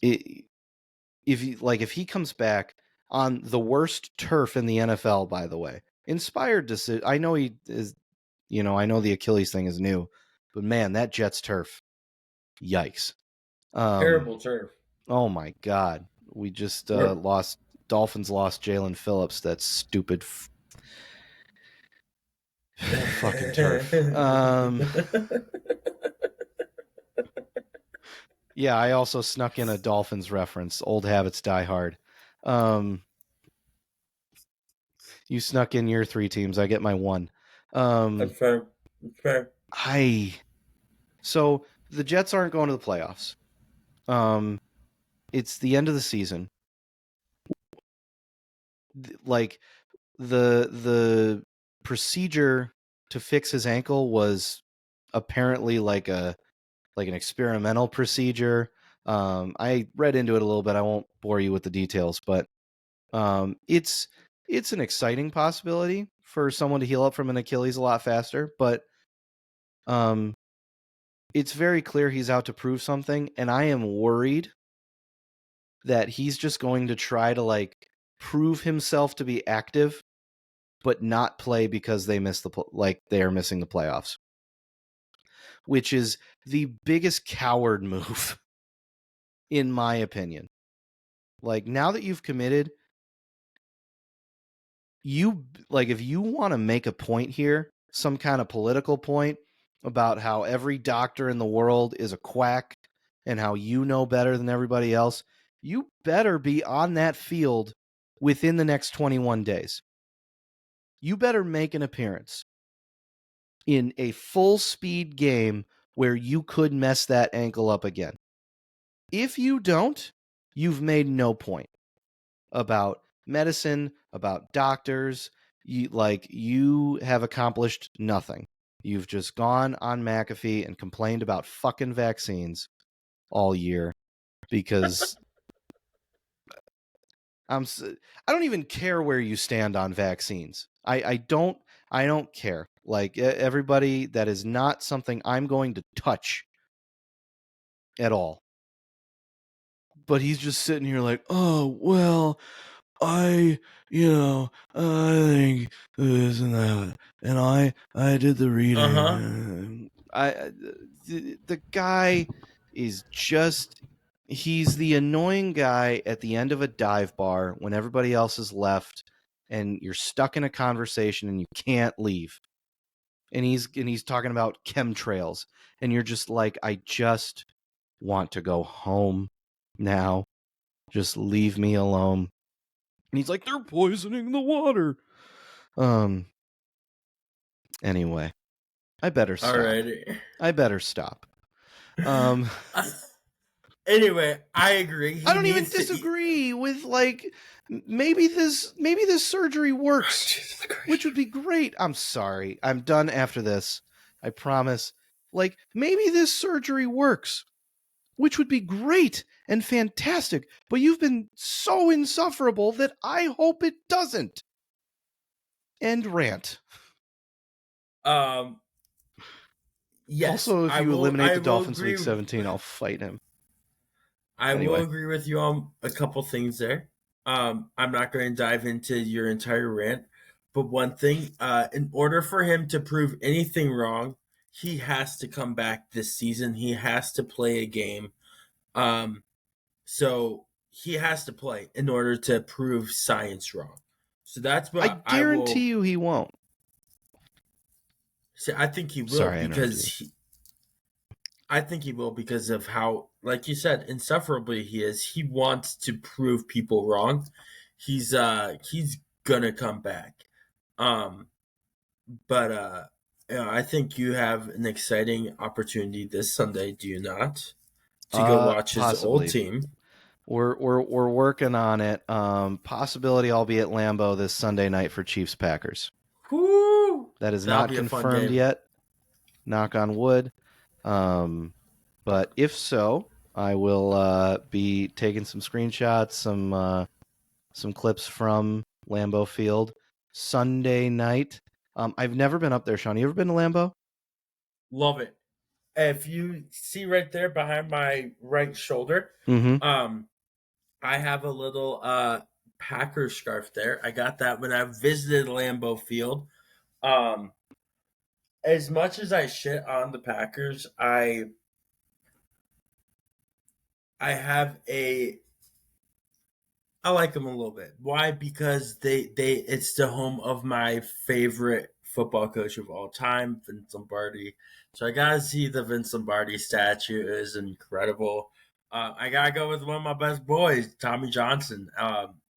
If he comes back on the worst turf in the NFL, by the way, inspired decision. I know he is, I know the Achilles thing is new, but man, that Jets turf, yikes. Terrible turf. Oh my God. We just Dolphins lost Jalen Phillips. That stupid fucking turf. Yeah, I also snuck in a Dolphins reference. Old habits die hard. You snuck in your 3 teams. I get my 1. That's fair. So the Jets aren't going to the playoffs. it's the end of the season. Like the procedure to fix his ankle was apparently like an experimental procedure. I read into it a little bit. I won't bore you with the details, but it's an exciting possibility for someone to heal up from an Achilles a lot faster. But it's very clear he's out to prove something, and I am worried that he's just going to try to like prove himself to be active, but not play because they miss they are missing the playoffs, which is the biggest coward move, in my opinion. Like, now that you've committed, if you want to make a point here, some kind of political point about how every doctor in the world is a quack and how you know better than everybody else, you better be on that field within the next 21 days. You better make an appearance in a full speed game where you could mess that ankle up again. If you don't, you've made no point about medicine, about doctors. You have accomplished nothing. You've just gone on McAfee and complained about fucking vaccines all year because I don't even care where you stand on vaccines. I don't care. Like, everybody, that is not something I'm going to touch at all. But he's just sitting here like, oh, well, I think this and that, and I did the reading. The guy is just, he's the annoying guy at the end of a dive bar when everybody else is left and you're stuck in a conversation and you can't leave. And he's talking about chemtrails, and you're just like, I just want to go home now. Just leave me alone. And he's like, they're poisoning the water. Anyway, I better stop. Alrighty. I better stop. Anyway, I agree. I don't even disagree with, like, maybe this surgery works, which would be great. I'm sorry. I'm done after this. I promise. Like, maybe this surgery works, which would be great and fantastic, but you've been so insufferable that I hope it doesn't. End rant. Yes. Also, if you eliminate the Dolphins week 17, I'll fight him. I will agree with you on a couple things there. I'm not going to dive into your entire rant, but one thing, in order for him to prove anything wrong, he has to come back this season. He has to play a game. So he has to play in order to prove science wrong. So that's what I guarantee you he won't. See, I think he will. Sorry, I think he will because of how, like you said, insufferably he is. He wants to prove people wrong. He's gonna come back. But I think you have an exciting opportunity this Sunday, do you not? To go watch his old team. We're working on it. Possibility I'll be at Lambeau this Sunday night for Chiefs Packers. Woo! That is not confirmed yet. Knock on wood. But if so, I will be taking some screenshots, some clips from Lambeau Field Sunday night. I've never been up there, Sean. You ever been to Lambeau? Love it. If you see right there behind my right shoulder, I have a little Packers scarf there. I got that when I visited Lambeau Field. As much as I shit on the Packers, I like them a little bit. Why? Because it's the home of my favorite football coach of all time, Vince Lombardi. So I gotta see the Vince Lombardi statue. It is incredible. I gotta go with one of my best boys, Tommy Johnson.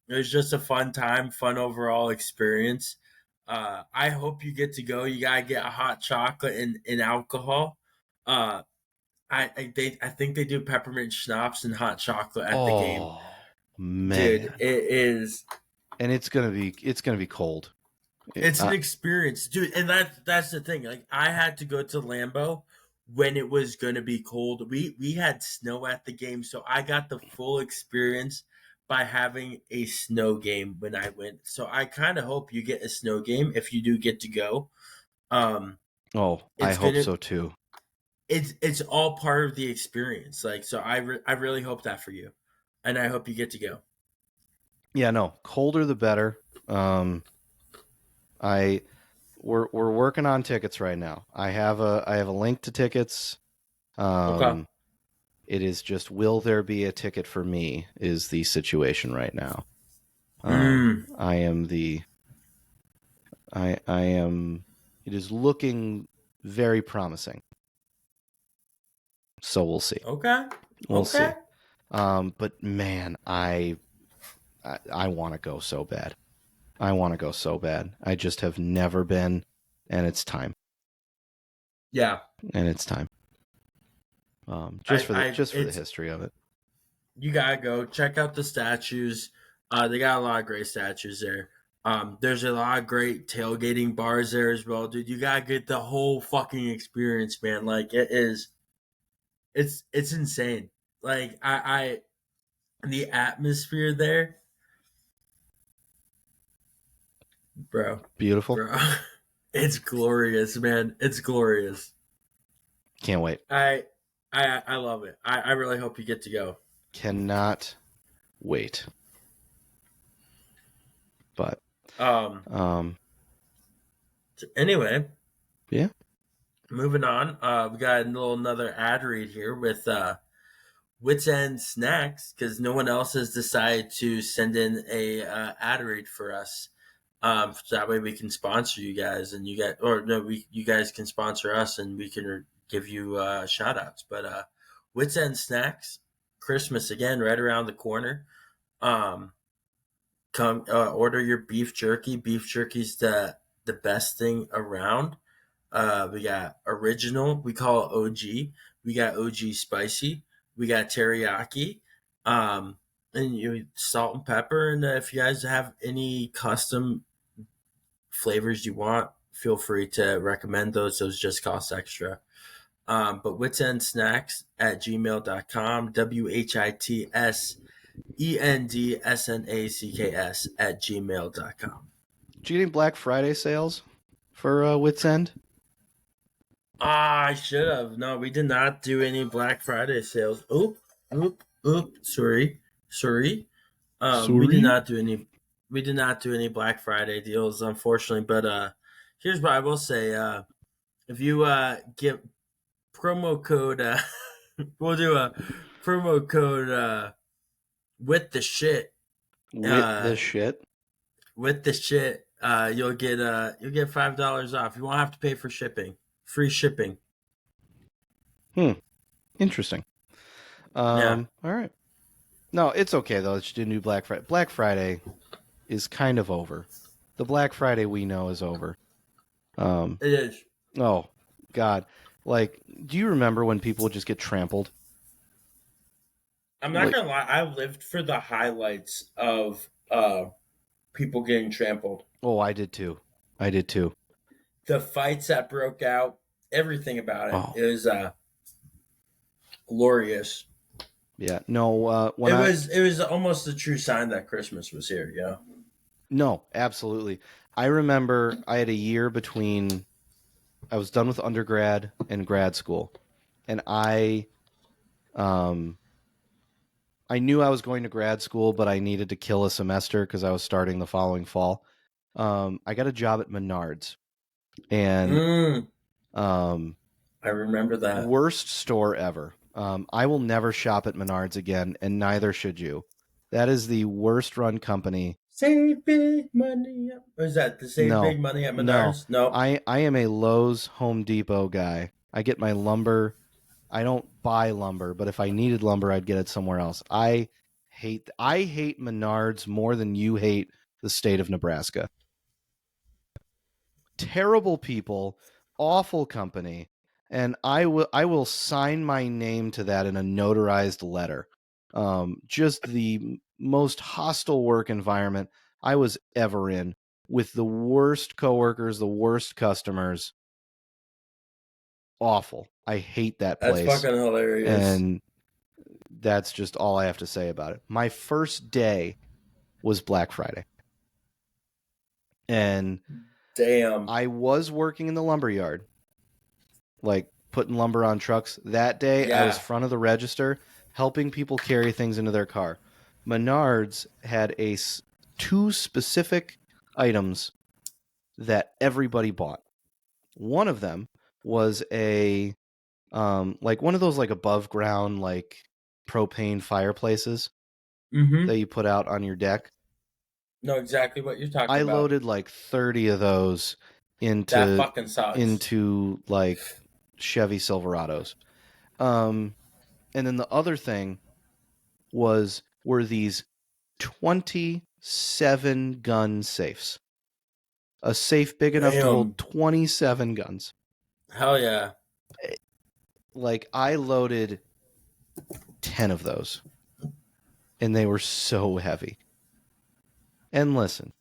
It was just a fun time, fun overall experience. I hope you get to go. You gotta get a hot chocolate and alcohol. I think they do peppermint schnapps and hot chocolate at the game. Oh Dude, man. it is. And it's gonna be cold. It's an experience, dude, and that's the thing. Like I had to go to Lambeau when it was going to be cold. We had snow at the game, so I got the full experience by having a snow game when I went. So I kind of hope you get a snow game if you do get to go. Um, Oh, I it's hope gonna so too. it's all part of the experience. Like so, I really hope that for you, and I hope you get to go. Yeah, no, colder the better. I we're working on tickets right now. I have a link to tickets. Okay. Um, it is just, will there be a ticket for me is the situation right now. Mm, I am the I am. It is looking very promising. So we'll see. okay. We'll Okay. see. But man, I want to go so bad. I want to go so bad. I just have never been, and it's time. Yeah. And it's time. Just for the It's history of it. you gotta go check out the statues. They got a lot of great statues there. There's a lot of great tailgating bars there as well, dude. You gotta get the whole fucking experience, man. Like it is, it's insane. Like the atmosphere there, bro, Beautiful. bro. It's glorious, man. It's glorious. Can't wait. I I love it. I really hope you get to go. Cannot wait. But Um. um, Anyway, yeah. moving on. We got a little another ad read here with Wits End Snacks because no one else has decided to send in a ad read for us. So that way we can sponsor you guys, and you guys, or no, you guys can sponsor us, and we can give you shout outs. But Wits End Snacks, Christmas again, right around the corner. Um, come order your beef jerky. Beef jerky's the best thing around. We got original. We call it OG. We got OG spicy. We got teriyaki. Um, and you salt and pepper. And if you guys have any custom flavors you want, feel free to recommend those. Those just cost extra. But Wits End Snacks at gmail.com. WHITSENDSNACKS at gmail.com. Did you get any Black Friday sales for Wits End? Ah, I should have. No, we did not do any Black Friday sales. Oop, oop, oop. Sorry. We did Sorry. not do any. We did not do any Black Friday deals, unfortunately. But here's what I will say: if you get promo code, we'll do a promo code with the shit. With Uh, the shit. with the shit, you'll get $5 off. You won't have to pay for shipping. Free shipping. Interesting. Yeah, All right. No, it's okay though. Let's do new Black Friday. Black Friday is kind of over. The Black Friday we know is over. Um, it is. oh God, like, do you remember when people would just get trampled? I'm not Like, gonna lie. I lived for the highlights of people getting trampled, oh, I did too. I did too. the fights that broke out, everything about it. Oh, It was glorious. yeah. No, when It was almost a true sign that Christmas was here. You know. no, absolutely. I remember I had a year between. I was done with undergrad and grad school, and um, I knew I was going to grad school, but I needed to kill a semester because I was starting the following fall. I got a job at Menards, and Mm, um, I remember that. worst store ever. I will never shop at Menards again, and neither should you. That is the worst run company. Save big money. What is that? The save No, big money at no. Menards? No. I am a Lowe's Home Depot guy. I get my lumber. I don't buy lumber, but if I needed lumber, I'd get it somewhere else. I hate Menards more than you hate the state of Nebraska. Terrible people, awful company. and I will sign my name to that in a notarized letter. Just the most hostile work environment I was ever in, with the worst coworkers, the worst customers. Awful. I hate that That's place. fucking hilarious. And that's just all I have to say about it. My first day was Black Friday. And Damn. I was working in the lumber yard, like putting lumber on trucks. That day, I was Yeah. front of the register, helping people carry things into their car. Menards had two specific items that everybody bought. One of them was a like one of those like above ground like propane fireplaces Mm-hmm. that you put out on your deck. Know exactly what you're talking I about. loaded like 30 of those That into fucking sucks. like Chevy Silverados. And then the other thing were these 27 gun safes. A safe big enough to hold Damn. 27 guns. Hell yeah. Like I loaded 10 of those, and they were so heavy. And listen,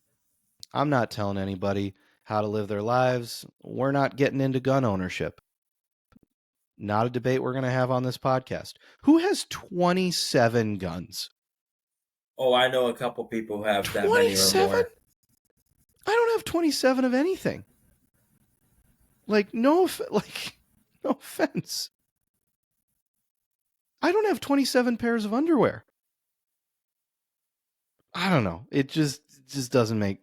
I'm not telling anybody how to live their lives. We're not getting into gun ownership. Not a debate we're going to have on this podcast. Who has 27 guns? Oh, I know a couple people who have that many or 27? more. I don't have 27 of anything. Like no offense. I don't have 27 pairs of underwear. I don't know. It just doesn't make.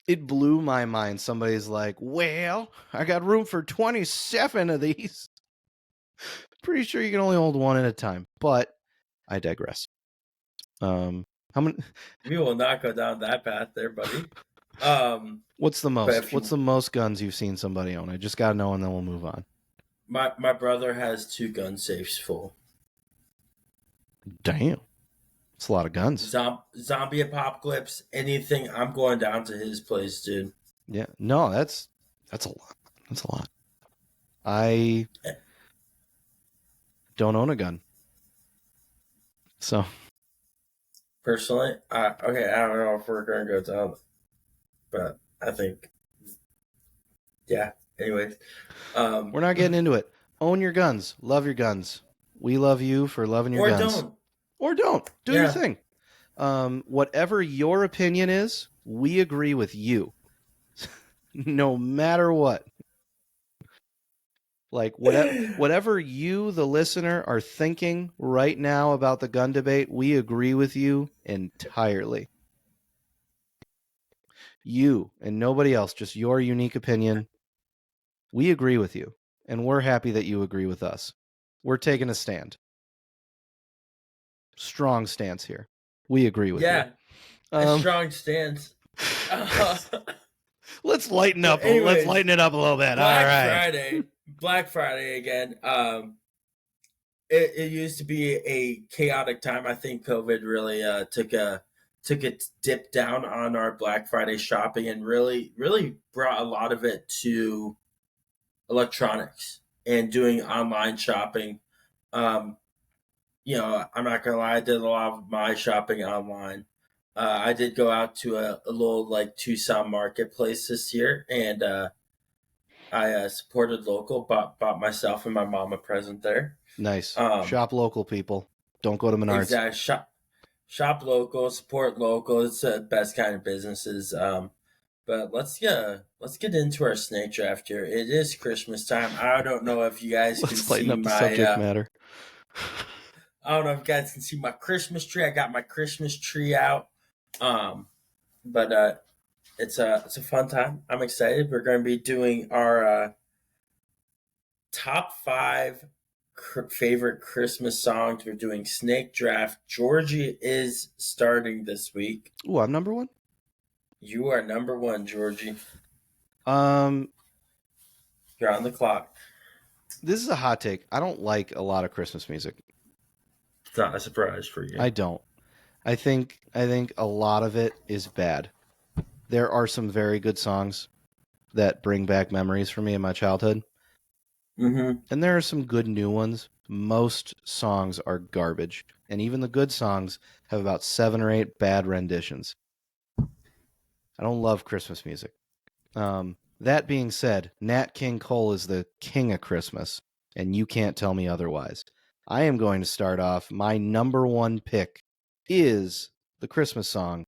It blew my mind. Somebody's like, "Well, I got room for 27 of these." Pretty sure you can only hold one at a time, but I digress. How many? We will not go down that path there, buddy. What's the But most? if What's you, the most guns you've seen somebody own? I just gotta know, and then we'll move on. my brother has 2 gun safes full. Damn, it's a lot of guns. Zombie apocalypse, anything. I'm going down to his place, dude. Yeah, no, that's a lot. That's a lot. I don't own a gun, so Personally, okay, I don't know if we're gonna go down, but I think, yeah. Anyways, we're not getting into it. Own your guns. Love your guns. We love you for loving your or guns. don't. Or don't. Do your Yeah. thing. Whatever your opinion is, we agree with you. No matter what. Like whatever you, the listener, are thinking right now about the gun debate, we agree with you entirely. You and nobody else, just your unique opinion. We agree with you, and we're happy that you agree with us. We're taking a stand. Strong stance here. We agree with Yeah, you. a strong stance. Let's lighten But up. Let's anyways, lighten it up a little bit. All right. Black Friday again. It used to be a chaotic time. I think COVID really took a dip down on our Black Friday shopping and really brought a lot of it to electronics and doing online shopping. Um, I'm not gonna lie, I did a lot of my shopping online. I did go out to a little like Tucson marketplace this year, and I supported local. Bought myself and my mom a present there. Nice. Shop local, people. Don't go to Menards. Exactly. Shop local, support local. It's the best kind of businesses. But let's get into our snake draft here. It is Christmas time. I don't know if you guys can Let's lighten see up the my subject matter. I don't know if you guys can see my Christmas tree. I got my Christmas tree out. But it's a fun time. I'm excited. We're going to be doing our top 5 favorite Christmas songs. We're doing snake draft. Georgie is starting this week. Ooh, I'm number 1. You are number 1, Georgie. You're on the clock. This is a hot take. I don't like a lot of Christmas music. It's not a surprise for you. I don't. I think a lot of it is bad. There are some very good songs that bring back memories for me in my childhood. Mm-hmm. And there are some good new ones. Most songs are garbage. And even the good songs have about 7 or 8 bad renditions. I don't love Christmas music. That being said, Nat King Cole is the king of Christmas, and you can't tell me otherwise. I am going to start off. My number one pick is the Christmas song,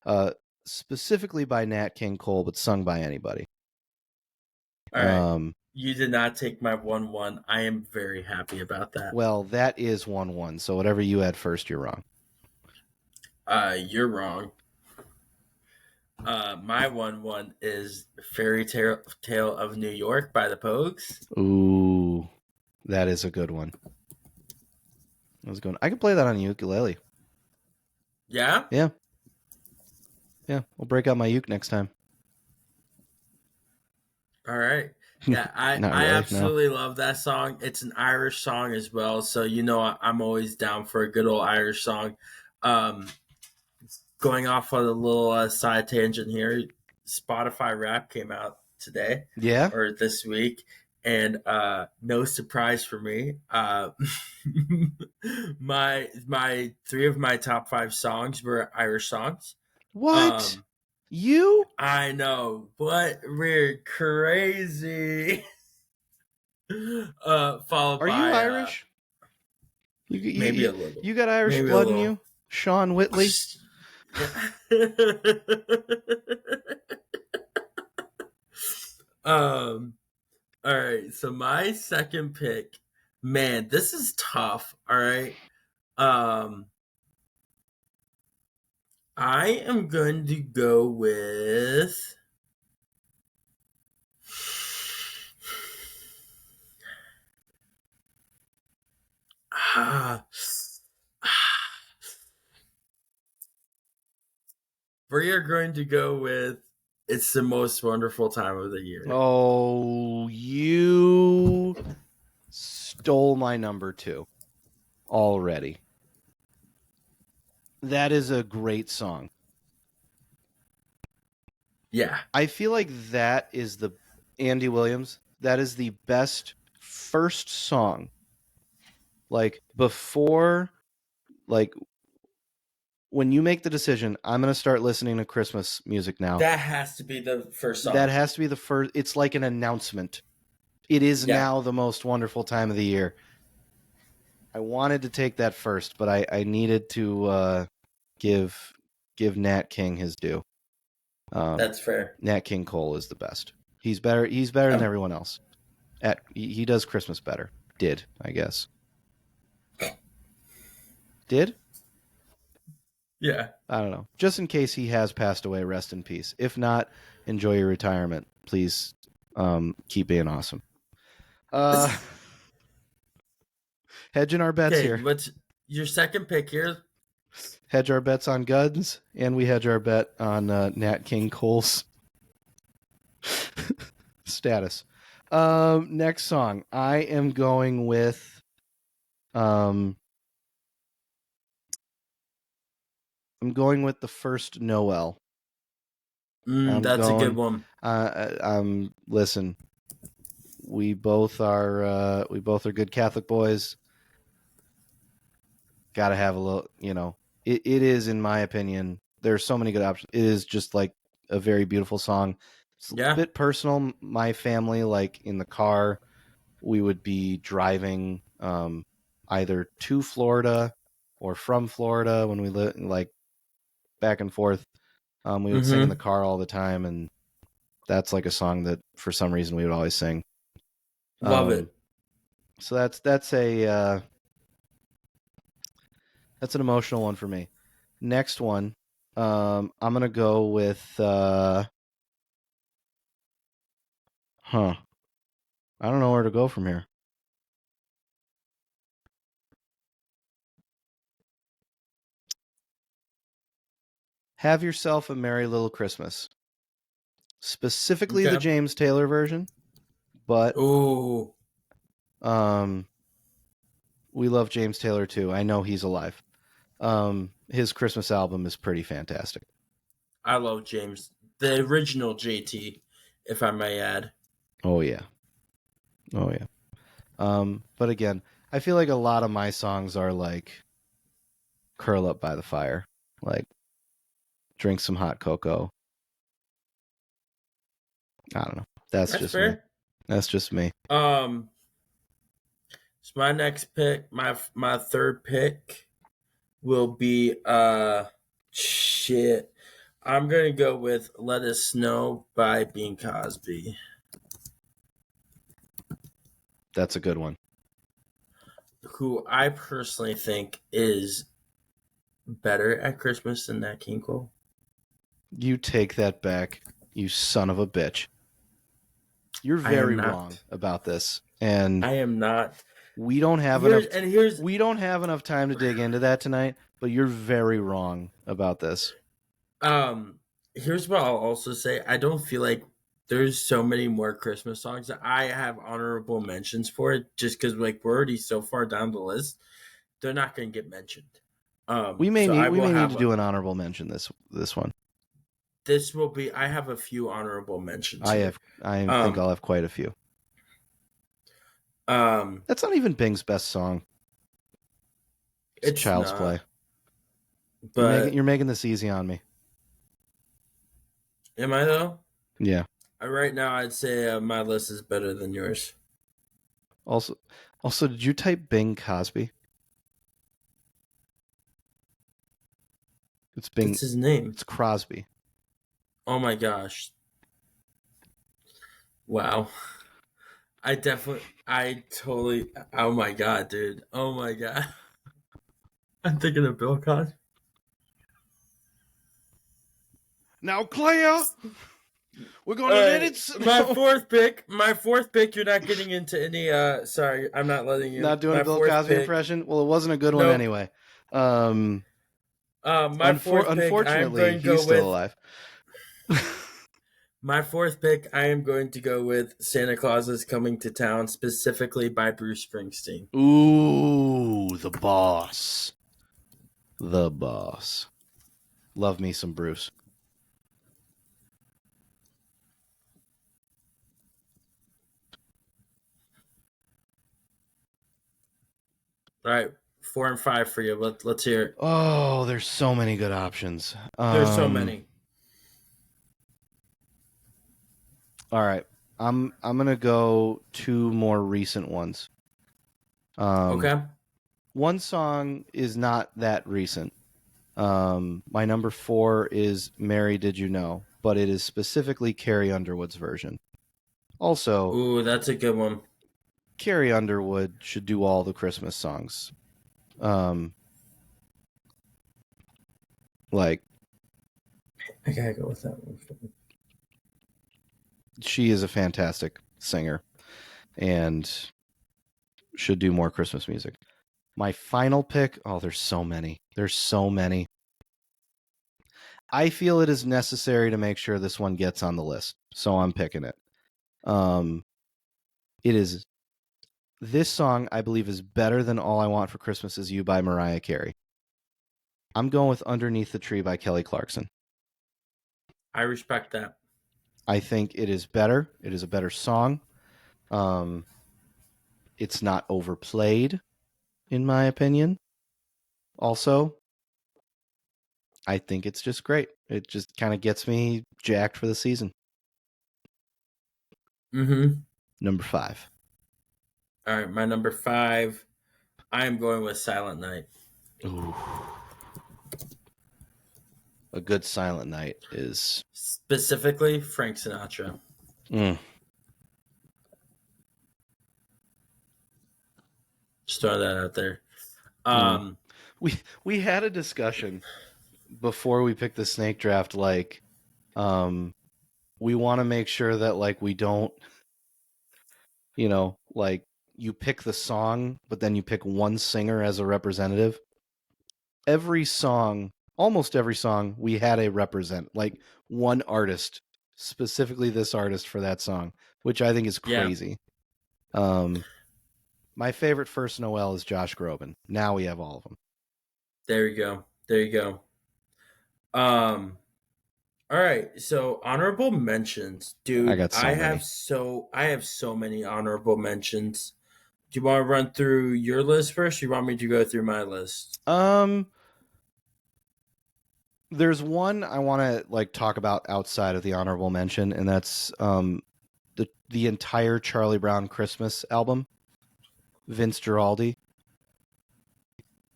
uh, specifically by Nat King Cole, but sung by anybody. All right. You did not take my 1-1. I am very happy about that. Well, that is 1-1, so whatever you had first, you're wrong. You're wrong. My 1-1 is Fairy Tale of New York by the Pogues. Ooh, that is a good one. That was going. I could play that on ukulele. Yeah? Yeah. Yeah, we'll break out my uke next time. All right. Yeah, Not I really, no. absolutely love that song. It's an Irish song as well, so I'm always down for a good old Irish song. Um, Going off on a little side tangent here, Spotify Rap came out today Yeah? or this week, and no surprise for me, my 3 of my top 5 songs were Irish songs. What? Um, You? I know, but we're crazy. Followed Are you by Irish? You, you, maybe you, a little, you got Irish maybe a blood in little. you? Sean Whitley? um. All right. So my second pick, man, this is tough. All right. Um. I am going to go with. Ah, we are going to go with "It's the Most Wonderful Time of the Year." Oh, you stole my number 2 already. That is a great song. Yeah, I feel like that is the Andy Williams. That is the best first song. Like before, like when you make the decision, I'm going to start listening to Christmas music now. that has to be the first song. That has to be the first. It's like an announcement. It is Yeah. now the most wonderful time of the year. I wanted to take that first, but I needed to give Nat King his due. That's fair. Nat King Cole is the best. He's better. He's better than everyone else. He does Christmas better. Did, I guess. Did? Yeah. I don't know. Just in case he has passed away, rest in peace. If not, enjoy your retirement. Please keep being awesome. Hedging our bets Okay, here. what's your second pick here? Hedge our bets on guns, and we hedge our bet on Nat King Cole's status. Next song. I am going with I'm going with the first Noel. That's a good one. Listen. We both are good Catholic boys. Got to have a little, it is, in my opinion, there's so many good options. It is just like a very beautiful song. It's a bit personal. My family, like in the car, we would be driving either to Florida or from Florida when we live, like back and forth. We would sing in the car all the time, and that's like a song that for some reason we would always sing. Love it. So that's an emotional one for me. Next one, I'm gonna go with I don't know where to go from here. Have Yourself a Merry Little Christmas. Specifically the James Taylor version, but we love James Taylor too. I know he's alive. His Christmas album is pretty fantastic. I love James, the original JT, if I may add. Oh yeah, Oh yeah. But again, I feel like a lot of my songs are like curl up by the fire, like drink some hot cocoa. I don't know. That's That's just me. fair. That's just me. So my next pick, my third pick will be shit. I'm gonna go with "Let It Snow" by Bing Cosby, That's a good one. who I personally think is better at Christmas than Nat King Cole. You take that back, you son of a bitch. You're I am very wrong not. about this, and I am not. we don't have Here's enough. and here's We don't have enough time to dig into that tonight. But you're very wrong about this. um here's what I'll also say. I don't feel like there's so many more Christmas songs that I have honorable mentions for it, just because like we're already so far down the list. They're not going to get mentioned. So I We will may need have to do an honorable mention this one. this will be. I have a few honorable mentions here. I think Um, I'll have quite a few. um, That's not even Bing's best song. It's it's Child's not, Play. but You're making this easy on me. am I though? Yeah. Right now, I'd say my list is better than yours. Also, did you type Bing Cosby? It's Bing. That's his name. It's Crosby. Oh my gosh! Wow. I totally. Oh my god, dude. Oh my god. I'm thinking of Bill Cosby. Now, Claire, we're All gonna let right, it my snow. fourth pick. My fourth pick. You're not getting into any. Sorry, I'm not letting you. Not doing a My Bill fourth Cosby pick. impression. Well, it wasn't a good one Nope. anyway. Um, My fourth pick. I am unfortunately, going to he's go still with. alive. My fourth pick. I am going to go with "Santa Claus is Coming to Town," specifically by Bruce Springsteen. Ooh, the boss. The boss. Love me some Bruce. All right, 4 and 5 for you. Let's hear it. Oh, there's so many good options. There's so many. All right. I'm gonna go two more recent ones. Okay. One song is not that recent. My number 4 is "Mary Did You Know," but it is specifically Carrie Underwood's version. Also, Ooh, that's a good one. Carrie Underwood should do all the Christmas songs. Like I gotta go with that one. she is a fantastic singer and should do more Christmas music. My final pick, oh, there's so many. There's so many. I feel it is necessary to make sure this one gets on the list, so I'm picking it. It is this song I believe is better than "All I Want for Christmas Is You" by Mariah Carey. I'm going with "Underneath the Tree" by Kelly Clarkson. I respect that. I think it is better. It is a better song. It's not overplayed, in my opinion. Also, I think it's just great. It just kind of gets me jacked for the season. Mm-hmm. Number 5. All right, my number 5. I am going with "Silent Night." Ooh. A good Silent Night is Specifically, Frank Sinatra. Just throwing that out there. We had a discussion before we picked the snake draft, like we want to make sure that like we don't, like you pick the song but then you pick one singer as a representative. Almost every song we had a represent, like one artist, specifically this artist for that song, which I think is Yeah, crazy. My favorite First Noel is Josh Groban. Now we have all of them. there you go. There you go. Um, All right, so honorable mentions, I dude. got so many. I have so many honorable mentions. Do you want to run through your list first? Or you want me to go through my list? There's one I want to like talk about outside of the honorable mention, and that's the entire Charlie Brown Christmas album. Vince Giraldi.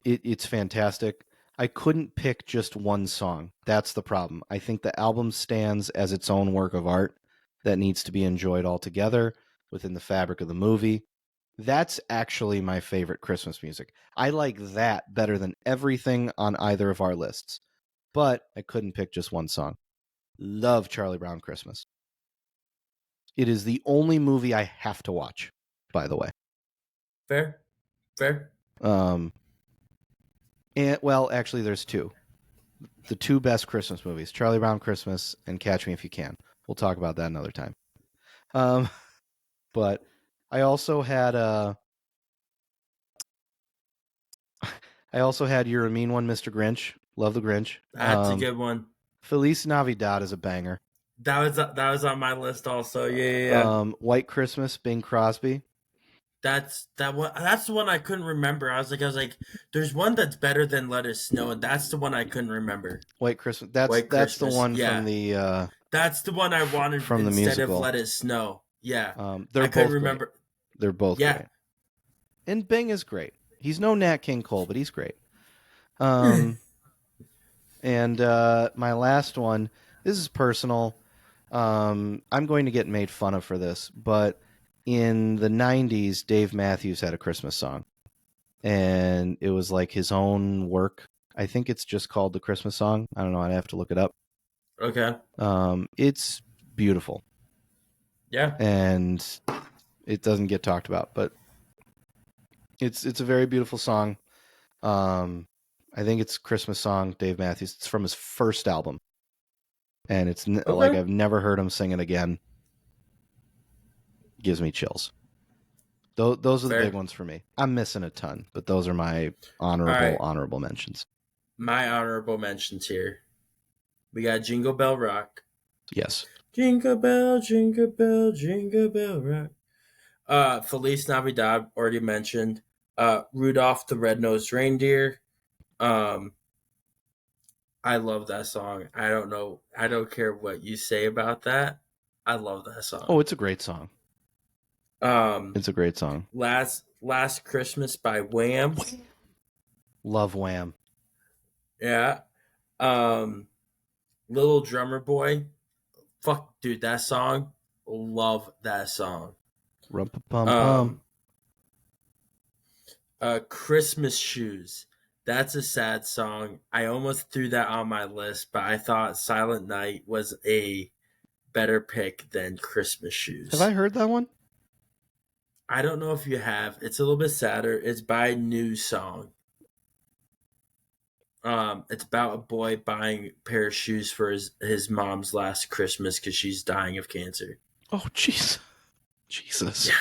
It's fantastic. I couldn't pick just one song. That's the problem. I think the album stands as its own work of art that needs to be enjoyed altogether within the fabric of the movie. That's actually my favorite Christmas music. I like that better than everything on either of our lists. But I couldn't pick just one song. Love Charlie Brown Christmas. It is the only movie I have to watch, by the way. Fair, fair. And well, actually, there's two. The two best Christmas movies: Charlie Brown Christmas and Catch Me If You Can. We'll talk about that another time. But I also had You're a Mean One, Mr. Grinch. Love the Grinch. That's a good one. Feliz Navidad is a banger. That was on my list also. Yeah. White Christmas, Bing Crosby. That's that one. That's the one I couldn't remember. I was like, there's one that's better than Let It Snow, and that's the one I couldn't remember. White Christmas. White That's Christmas. the one Yeah. from the. That's the one I wanted from the instead musical. of Let It Snow. Yeah. They're I couldn't both remember. Great. They're both great. And Bing is great. He's no Nat King Cole, but he's great. And my last one, this is personal. I'm going to get made fun of for this, but in the 90s, Dave Matthews had a Christmas song. And it was like his own work. I think it's just called the Christmas song. I don't know. I'd have to look it up. Okay. It's beautiful. Yeah. And it doesn't get talked about, but it's a very beautiful song. I think it's Christmas song, Dave Matthews. It's from his first album. And it's like I've never heard him sing it again. Gives me chills. Those are the big ones for me. I'm missing a ton, but those are my honorable mentions. My honorable mentions here. We got Jingle Bell Rock. Yes. Jingle Bell, Jingle Bell, Jingle Bell Rock. Feliz Navidad, already mentioned. Rudolph the Red-Nosed Reindeer. I love that song. I don't know. I don't care what you say about that. I love that song. Oh, it's a great song. It's a great song. Last Christmas by Wham. Love Wham. Yeah. Little Drummer Boy. Fuck, dude, that song. Love that song. Rum-pa-pum-pum. Christmas Shoes. That's a sad song. I almost threw that on my list, but I thought Silent Night was a better pick than Christmas Shoes. Have I heard that one? I don't know if you have. It's a little bit sadder. It's by New Song. It's about a boy buying a pair of shoes for his mom's last Christmas because she's dying of cancer. Oh, jeez. Jesus. Yeah.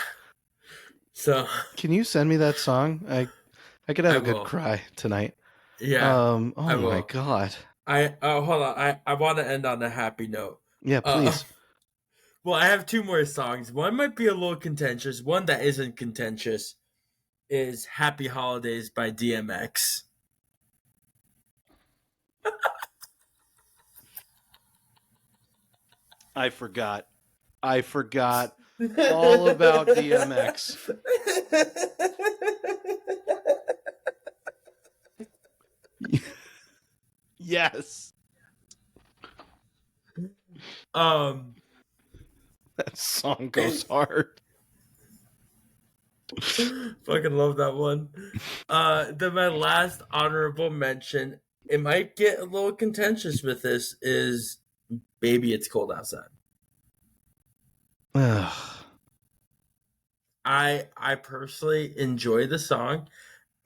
So, can you send me that song? I could have a good cry tonight. Yeah. Oh my god. Hold on. I want to end on a happy note. Yeah, please. Well, I have two more songs. One might be a little contentious. One that isn't contentious is Happy Holidays by DMX. I forgot all about DMX. Yes. That song goes hard. Fucking love that one. Then my last honorable mention, it might get a little contentious with this, is Baby It's Cold Outside. I personally enjoy the song,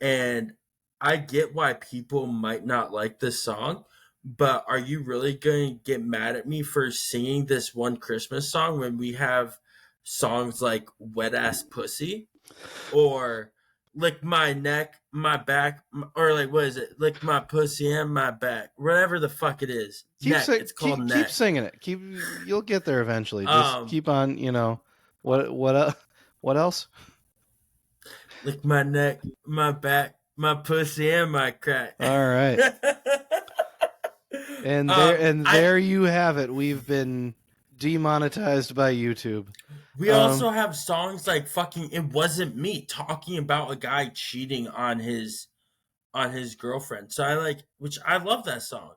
and I get why people might not like this song, but are you really going to get mad at me for singing this one Christmas song when we have songs like Wet Ass Pussy or lick my neck, my back, or like what is it? Lick my pussy and my back, whatever the fuck it is. Neck. It's called Keep neck. singing it. You'll get there eventually. Just Um, keep on. What else? lick my neck, my back, my pussy and my crack. All right. And I there you have it. We've been demonetized by YouTube. we also have songs like fucking "It Wasn't Me" talking about a guy cheating on his girlfriend. So I like, which I love that song.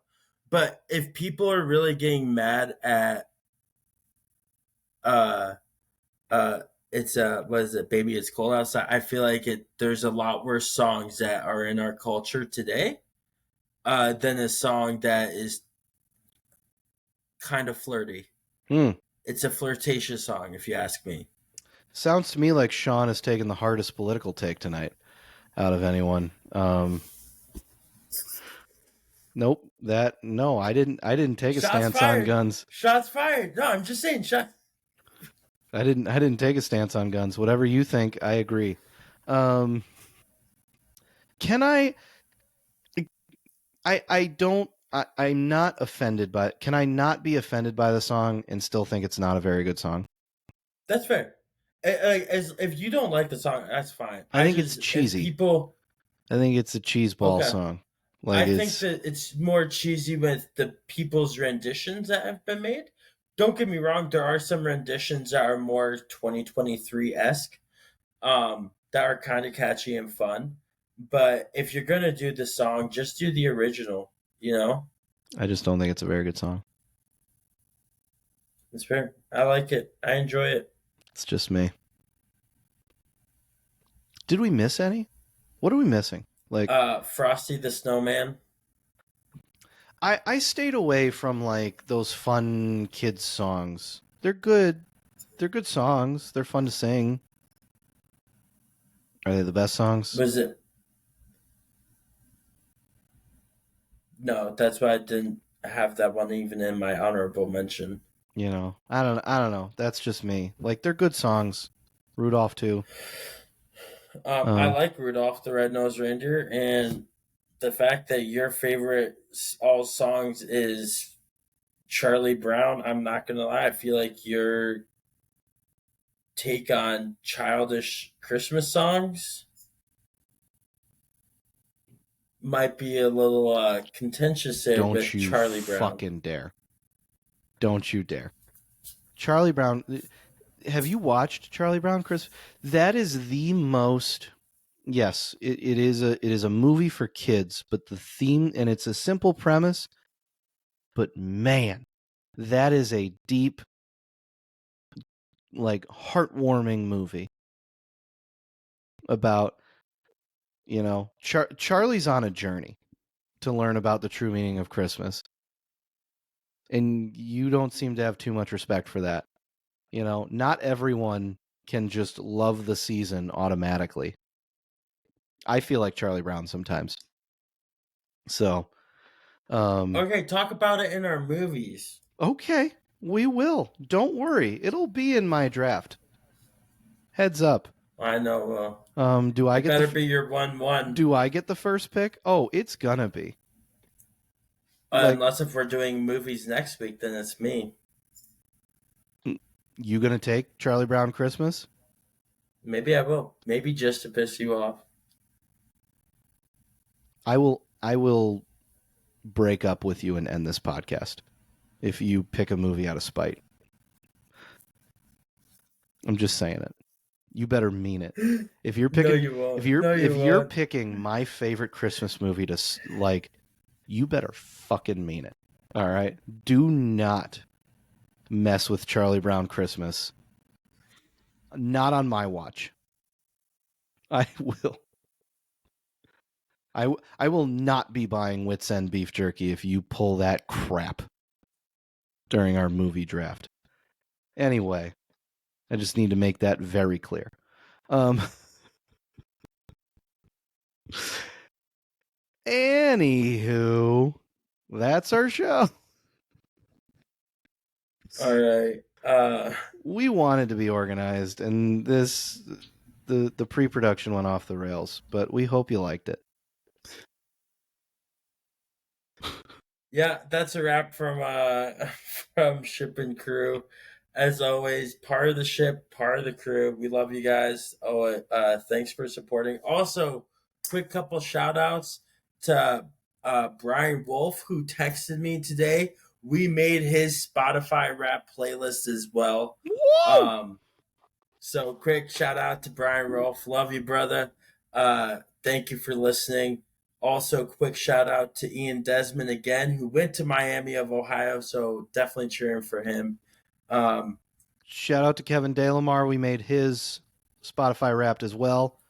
But if people are really getting mad at uh uh it's what is it, baby it's cold outside, I feel like there's a lot worse songs that are in our culture today than a song that is kind of flirty. Hmm. It's a flirtatious song, if you ask me. Sounds to me like Sean has taken the hardest political take tonight out of anyone. Nope. I didn't take a Shots stance on fired. guns. Shots fired. No, I'm just saying. I didn't take a stance on guns. Whatever you think, I agree. Can I'm not offended by it. Can I not be offended by the song and still think it's not a very good song? That's fair. As if you don't like the song, that's fine. I think it's cheesy. I think it's a cheeseball song. I think that it's more cheesy with the people's renditions that have been made. Don't get me wrong, there are some renditions that are more 2023 esque, that are kind of catchy and fun. But if you're gonna do the song, just do the original. You know, I just don't think it's a very good song. it's fair. I like it. I enjoy it. It's just me. Did we miss any? What are we missing? Like Frosty the Snowman. I stayed away from like those fun kids songs. They're good. They're good songs. They're fun to sing. Are they the best songs? Was it? No, that's why I didn't have that one even in my honorable mention. You know, I don't know. That's just me. Like they're good songs. Rudolph too. I like Rudolph the Red-Nosed Reindeer, and the fact that your favorite all songs is Charlie Brown. I'm not gonna lie. I feel like your take on childish Christmas songs might be a little contentious there Don't with you Charlie Brown. fucking dare. Don't you dare. Charlie Brown. Have you watched Charlie Brown, Chris? That is the most. Yes, it is a movie for kids, but the theme, and it's a simple premise, but man, that is a deep, like heartwarming movie about, you know, Charlie's on a journey to learn about the true meaning of Christmas. And you don't seem to have too much respect for that. You know, not everyone can just love the season automatically. I feel like Charlie Brown sometimes. So, Okay, talk about it in our movies. Okay, we will. Don't worry. It'll be in my draft. Heads up. I know. Do I get better be your 1-1. Do I get the first pick? Oh, it's gonna be. Like, unless if we're doing movies next week, then it's me. You gonna take Charlie Brown Christmas? Maybe I will. Maybe just to piss you off. I will break up with you and end this podcast if you pick a movie out of spite. I'm just saying it. You better mean it. If you're picking, no, you won't. if you're picking my favorite Christmas movie to like, you better fucking mean it. All right. Do not mess with Charlie Brown Christmas. Not on my watch. I will. I will not be buying Wits End beef jerky if you pull that crap during our movie draft. Anyway, I just need to make that very clear. Anywho, that's our show. All right. We wanted to be organized, and this the pre-production went off the rails, but we hope you liked it. Yeah, that's a wrap from from Ship and Crew. As always, part of the ship, part of the crew. We love you guys. Oh, thanks for supporting. Also, quick couple shout outs to Brian Wolf, who texted me today. We made his Spotify rap playlist as well. Whoa! So quick shout out to Brian Wolf. Love you, brother. Thank you for listening. Also, quick shout out to Ian Desmond again, who went to Miami of Ohio. So definitely cheering for him. Shout out to Kevin DeLamar. We made his Spotify Wrapped as well.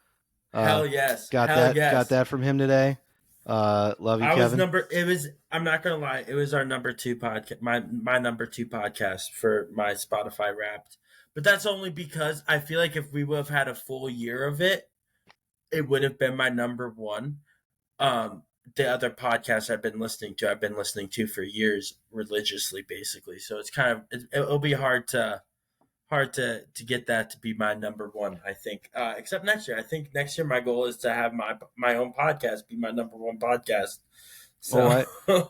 Hell yes. Got Hell that. yes. Got that from him today. Love you, I was Kevin. it was. I'm not gonna lie. It was our number 2 podcast. My number 2 podcast for my Spotify Wrapped. But that's only because I feel like if we would have had a full year of it, it would have been my number 1. The other podcasts I've been listening to for years religiously, basically. So it's kind of it'll be hard to get that to be my number 1. I think, except next year. I think next year my goal is to have my own podcast be my number 1 podcast. So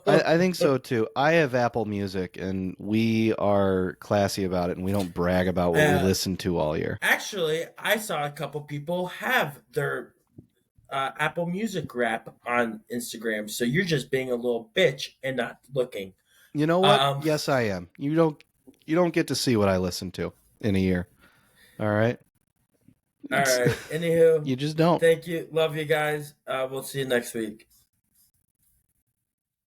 I think so too. I have Apple Music, and we are classy about it, and we don't brag about what we listen to all year. Actually, I saw a couple people have their Apple Music rap on Instagram. So you're just being a little bitch and not looking. You know what? Yes, I am. You don't get to see what I listen to in a year. All right. All right. Anywho, you just don't. Thank you. Love you guys. We'll see you next week.